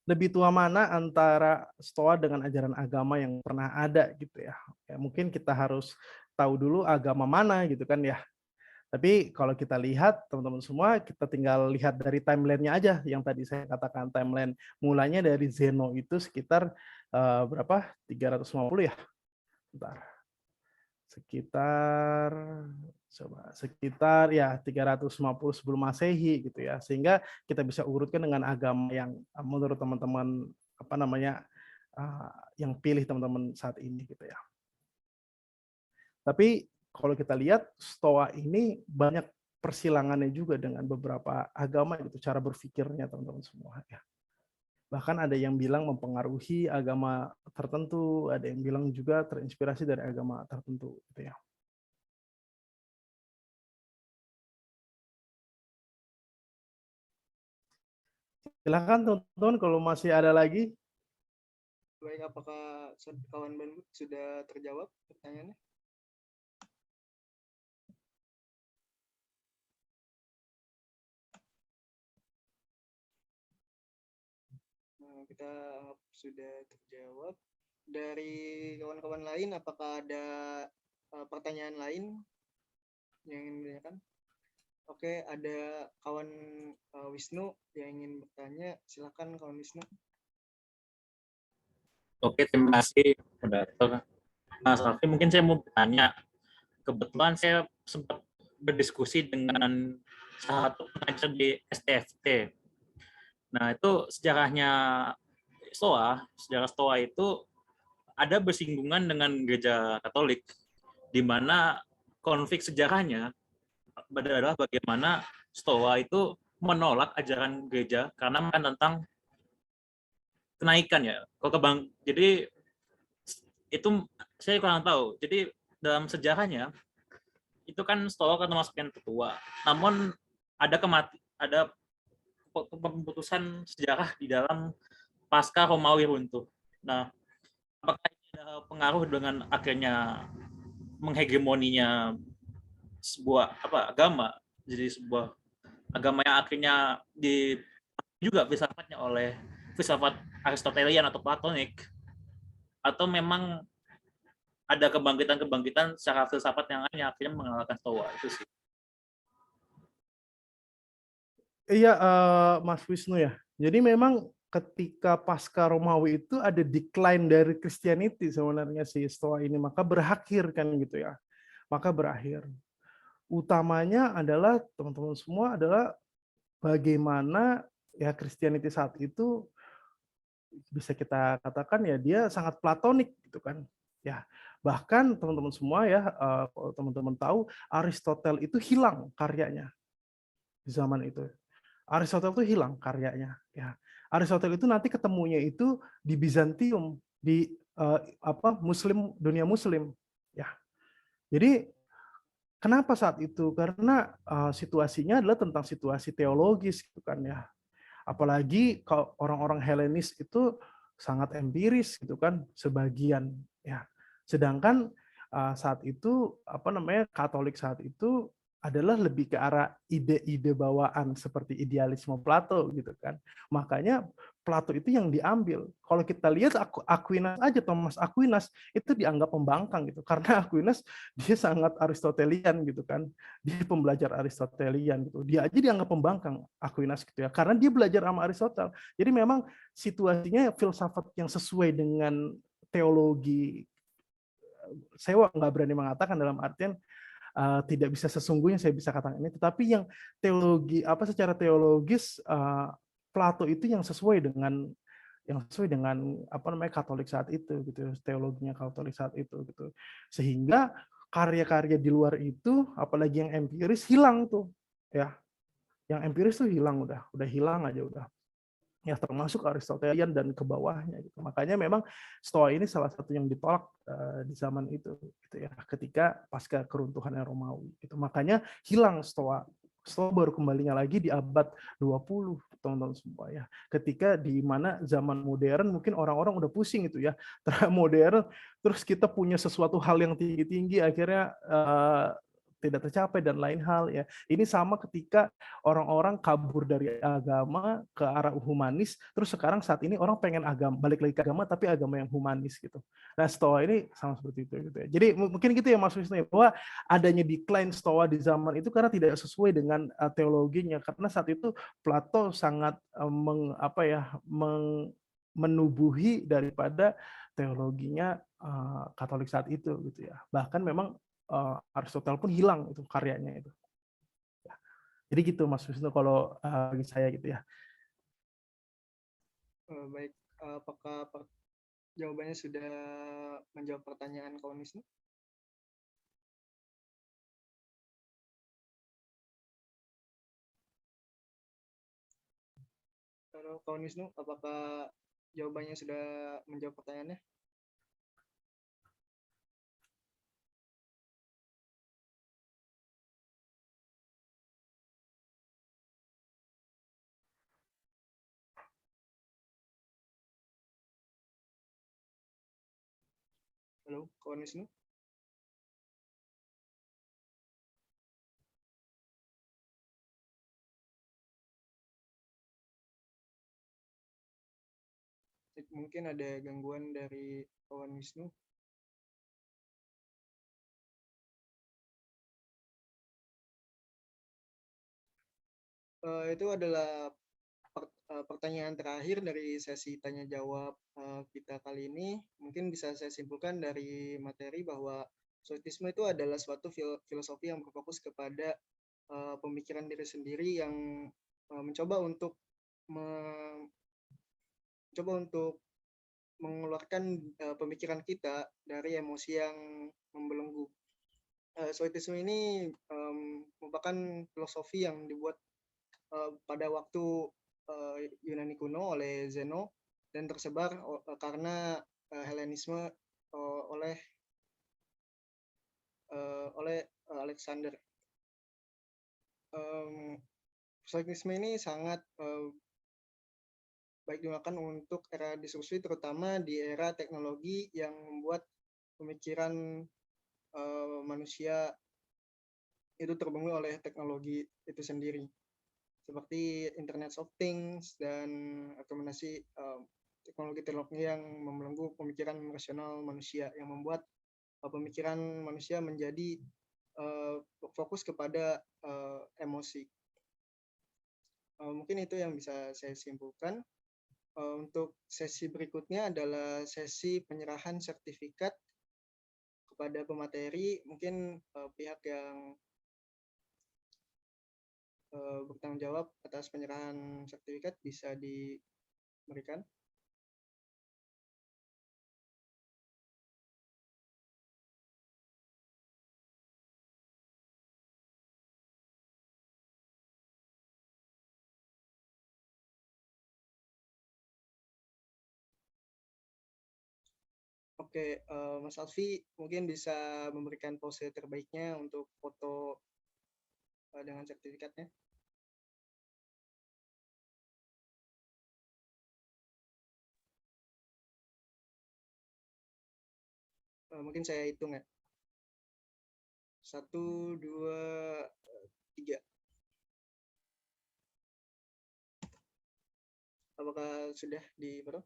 Lebih tua mana antara Stoa dengan ajaran agama yang pernah ada gitu ya? Ya mungkin kita harus tahu dulu agama mana gitu kan ya. Tapi kalau kita lihat teman-teman semua, kita tinggal lihat dari timeline-nya aja yang tadi saya katakan timeline mulanya dari Zeno itu sekitar berapa? 350 ya. Bentar. Sekitar ya 350 sebelum Masehi gitu ya. Sehingga kita bisa urutkan dengan agama yang menurut teman-teman apa namanya yang pilih teman-teman saat ini gitu ya. Tapi kalau kita lihat Stoa ini banyak persilangannya juga dengan beberapa agama gitu, cara berpikirnya teman-teman semua ya. Bahkan ada yang bilang mempengaruhi agama tertentu, ada yang bilang juga terinspirasi dari agama tertentu gitu ya. Silakan teman-teman kalau masih ada lagi. Baik, apakah kawan Bambut sudah terjawab pertanyaannya? Nah, kita anggap sudah terjawab. Dari kawan-kawan lain, apakah ada pertanyaan lain yang ingin ditanyakan? Oke, ada kawan Wisnu yang ingin bertanya. Silakan kawan Wisnu. Oke, terima kasih, Moderator. Mas Alfi, mungkin saya mau bertanya. Kebetulan saya sempat berdiskusi dengan salah satu pengajar di STFT. Nah, itu sejarahnya sejarah Stoa itu ada bersinggungan dengan gereja Katolik, di mana konflik sejarahnya adalah bagaimana Stoa itu menolak ajaran gereja karena kan tentang kenaikan ya. Jadi itu saya kurang tahu. Jadi dalam sejarahnya itu kan Stoa kan termasuk yang tertua. Namun ada keputusan sejarah di dalam pasca Romawi runtuh. Nah, apakah ini ada pengaruh dengan akhirnya menghegemoninya sebuah agama, jadi sebuah agama yang akhirnya juga filsafatnya oleh filsafat Aristotelian atau Platonik, atau memang ada kebangkitan secara filsafat yang lain yang akhirnya mengalahkan Stoa itu sih. Iya, Mas Wisnu ya. Jadi memang ketika pasca Romawi itu ada decline dari Christianity sebenarnya si Stoa ini, maka berakhir kan gitu ya. Maka berakhir. Utamanya adalah teman-teman semua adalah bagaimana ya Christianity saat itu bisa kita katakan ya dia sangat platonik gitu kan. Ya, bahkan teman-teman semua ya kalau teman-teman tahu Aristoteles itu hilang karyanya di zaman itu. Aristoteles itu hilang karyanya. Ya, Aristoteles itu nanti ketemunya itu di Bizantium, di dunia Muslim. Ya, jadi kenapa saat itu? Karena situasinya adalah tentang situasi teologis, gitu kan ya. Apalagi kalau orang-orang Helenis itu sangat empiris, gitu kan, sebagian. Ya, sedangkan saat itu Katolik saat itu adalah lebih ke arah ide-ide bawaan seperti idealisme Plato gitu kan. Makanya Plato itu yang diambil. Kalau kita lihat Aquinas aja, Thomas Aquinas itu dianggap pembangkang gitu karena Aquinas dia sangat Aristotelian gitu kan. Dia pembelajar Aristotelian gitu. Dia aja dianggap pembangkang Aquinas gitu ya karena dia belajar sama Aristoteles. Jadi memang situasinya filsafat yang sesuai dengan teologi, saya nggak berani mengatakan dalam artian tidak bisa sesungguhnya saya bisa katakan ini, tetapi yang secara teologis Plato itu yang sesuai dengan Katolik saat itu gitu, teologinya Katolik saat itu gitu. Sehingga karya-karya di luar itu apalagi yang empiris hilang tuh ya. Yang empiris tuh hilang udah hilang aja udah. Ya termasuk Aristotelian dan ke bawahnya gitu. Makanya memang Stoa ini salah satu yang ditolak di zaman itu gitu ya, ketika pasca keruntuhan Romawi gitu. Makanya hilang Stoa Stoa baru kembalinya lagi di abad 20, teman-teman semua ya. Ketika di mana zaman modern mungkin orang-orang udah pusing itu ya. Terhadap modern, terus kita punya sesuatu hal yang tinggi-tinggi akhirnya tidak tercapai dan lain hal ya. Ini sama ketika orang-orang kabur dari agama ke arah humanis, terus sekarang saat ini orang pengen balik lagi ke agama tapi agama yang humanis gitu. Nah, Stoa ini sama seperti itu gitu ya. Jadi mungkin gitu ya Mas Wisnu, bahwa adanya decline Stoa di zaman itu karena tidak sesuai dengan teologinya, karena saat itu Plato sangat menubuhi daripada teologinya Katolik saat itu gitu ya. Bahkan memang Aristoteles pun hilang itu karyanya itu. Jadi gitu Mas Wisnu kalau bagi saya gitu ya. Baik, apakah jawabannya sudah menjawab pertanyaan kawan Wisnu? Kalau kawan Wisnu, apakah jawabannya sudah menjawab pertanyaannya? Halo, kawan Wisnu? Mungkin ada gangguan dari kawan Wisnu. Itu adalah pertanyaan terakhir dari sesi tanya jawab kita kali ini. Mungkin bisa saya simpulkan dari materi bahwa Stoicisme itu adalah suatu filosofi yang berfokus kepada pemikiran diri sendiri yang mencoba untuk mengeluarkan pemikiran kita dari emosi yang membelenggu. Stoicisme ini merupakan filosofi yang dibuat pada waktu Yunani kuno oleh Zeno dan tersebar karena Helenisme oleh Alexander. Stoicisme ini sangat baik digunakan untuk era diskusi, terutama di era teknologi yang membuat pemikiran manusia itu terbelenggu oleh teknologi itu sendiri, seperti Internet of Things dan rekomendasi teknologi-teknologi yang membelenggu pemikiran rasional manusia, yang membuat pemikiran manusia menjadi fokus kepada emosi. Mungkin itu yang bisa saya simpulkan. Untuk sesi berikutnya adalah sesi penyerahan sertifikat kepada pemateri. Mungkin pihak yang bertanggung jawab atas penyerahan sertifikat bisa diberikan. Oke, Mas Alfi mungkin bisa memberikan pose terbaiknya untuk foto dengan sertifikatnya. Mungkin saya hitung ya. 1, 2, 3. Apakah sudah di-foto?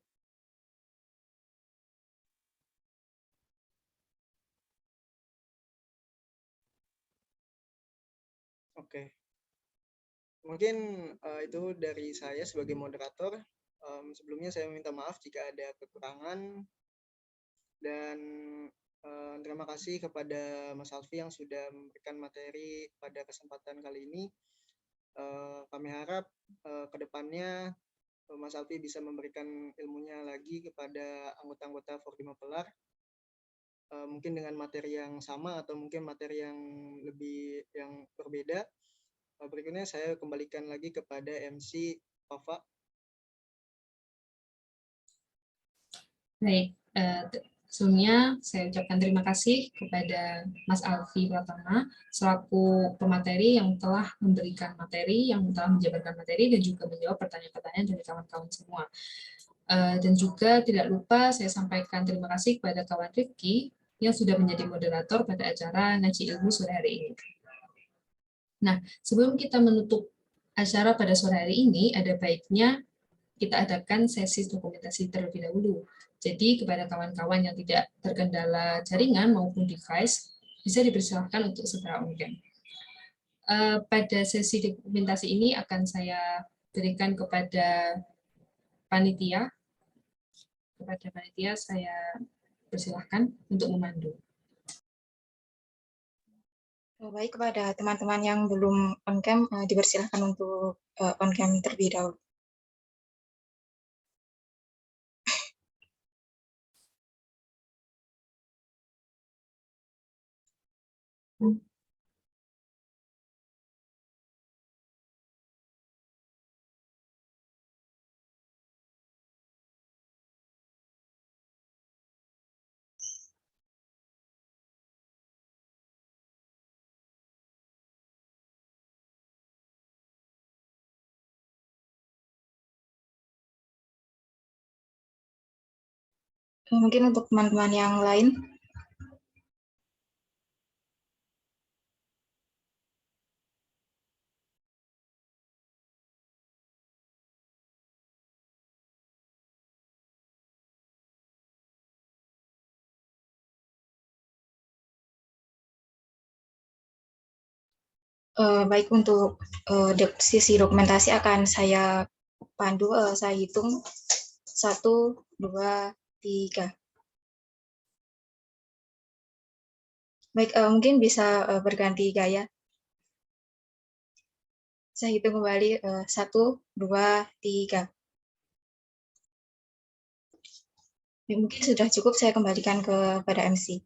Oke. Mungkin itu dari saya sebagai moderator. Sebelumnya saya minta maaf jika ada kekurangan. Dan terima kasih kepada Mas Alfi yang sudah memberikan materi pada kesempatan kali ini. Kami harap ke depannya Mas Alfi bisa memberikan ilmunya lagi kepada anggota-anggota Forkima Pelar. Mungkin dengan materi yang sama atau mungkin materi yang berbeda. Berikutnya saya kembalikan lagi kepada MC Pava. Baik, Sebelumnya, saya ucapkan terima kasih kepada Mas Alfi Pratama selaku pemateri yang telah memberikan materi, yang telah menjabarkan materi, dan juga menjawab pertanyaan-pertanyaan dari kawan-kawan semua. Dan juga tidak lupa saya sampaikan terima kasih kepada kawan Rifki yang sudah menjadi moderator pada acara Ngaji Ilmu sore hari ini. Nah, sebelum kita menutup acara pada sore hari ini, ada baiknya kita adakan sesi dokumentasi terlebih dahulu. Jadi kepada kawan-kawan yang tidak terkendala jaringan maupun device, bisa dipersilahkan untuk segera on-cam. Pada sesi dokumentasi ini akan saya berikan kepada panitia. Kepada panitia saya persilahkan untuk memandu. Baik, kepada teman-teman yang belum on-cam, dipersilahkan untuk on-cam terlebih dahulu. Mungkin untuk teman-teman yang lain. Baik, untuk sisi dokumentasi akan saya pandu, saya hitung 1, 2, 3. Baik, mungkin bisa berganti gaya. Saya hitung kembali 1, 2, 3. Mungkin sudah cukup, saya kembalikan kepada MC.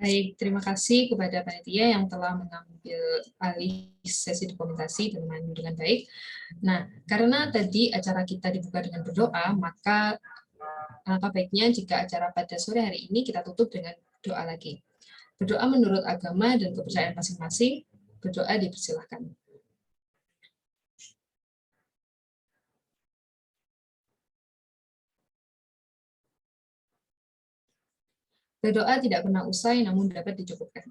Baik, terima kasih kepada panitia yang telah mengambil alih sesi dokumentasi dan memandu dengan baik. Nah, karena tadi acara kita dibuka dengan berdoa, maka alangkah baiknya jika acara pada sore hari ini kita tutup dengan doa lagi. Berdoa menurut agama dan kepercayaan masing-masing, berdoa dipersilahkan. Berdoa tidak pernah usai, namun dapat dicukupkan.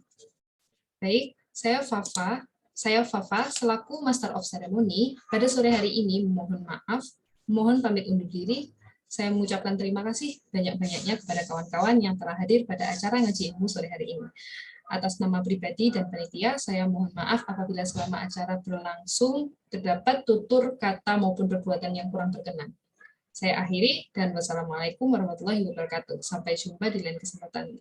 Baik, saya Fafa selaku Master of Ceremony pada sore hari ini mohon pamit undur diri. Saya mengucapkan terima kasih banyak-banyaknya kepada kawan-kawan yang telah hadir pada acara Ngaji Ilmu sore hari ini. Atas nama pribadi dan panitia, saya mohon maaf apabila selama acara berlangsung terdapat tutur kata maupun perbuatan yang kurang berkenan. Saya akhiri dan wassalamualaikum warahmatullahi wabarakatuh. Sampai jumpa di lain kesempatan.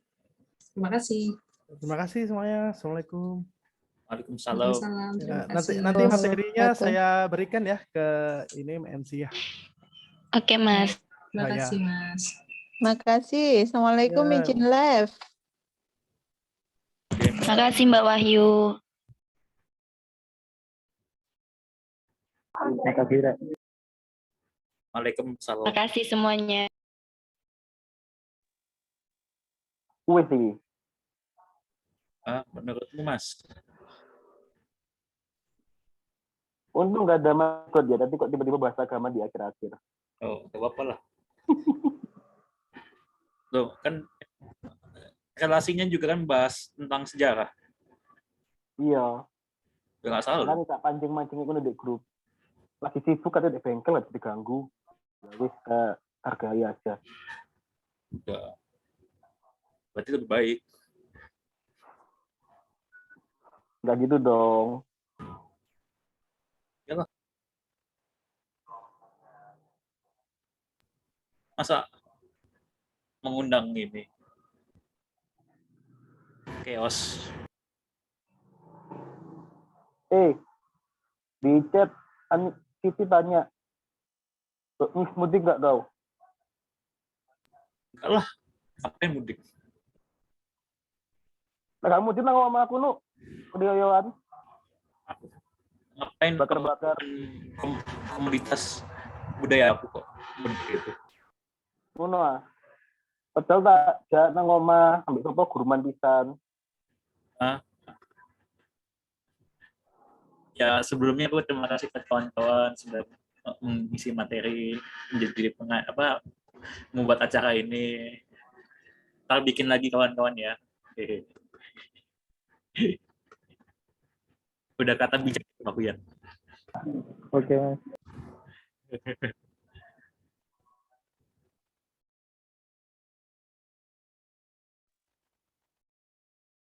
Terima kasih. Terima kasih semuanya. Assalamualaikum. Waalaikumsalam. Waalaikumsalam. Ya, Terima kasih. nanti materinya saya berikan ya ke ini MC ya. Oke, Mas. Terima Oh, ya. kasih, Mas. Terima kasih. Assalamualaikum, Ya. izin live. Terima kasih, Mbak Wahyu. Terima kasih, Rek. Waalaikumsalam. Terima kasih semuanya. Wih sih. Menurutmu, Mas? Untung nggak ada masuk ya, tapi kok tiba-tiba bahas agama di akhir-akhir. Oh, nggak apa-apa lah. Loh, kan relasinya juga kan bahas tentang sejarah. Iya. Nggak salah. Kan tak pancing-mancing itu di grup. Lagi sibuk atau di bengkel, lagi diganggu. Ya wis, hargai aja. Udah. Berarti lebih baik. Nggak gitu dong. Yalah. Masa mengundang ini chaos. Di chat Siti tanya, mudik nggak kau? Enggak lah, apa yang mudik? Nah, kamu mudik nggak sama aku nu? Kedioyoan. Ngapain Bakar-bakar komunitas budaya aku kok begitu. Ngono ah. Padahal tak jak nang omah ambek sapa guruman pisan. Ya sebelumnya aku terima kasih ke kawan-kawan sudah mengisi materi, menjadi membuat acara ini. Ntar bikin lagi kawan-kawan ya. Udah kata bijak aku ya. Oke, Mas.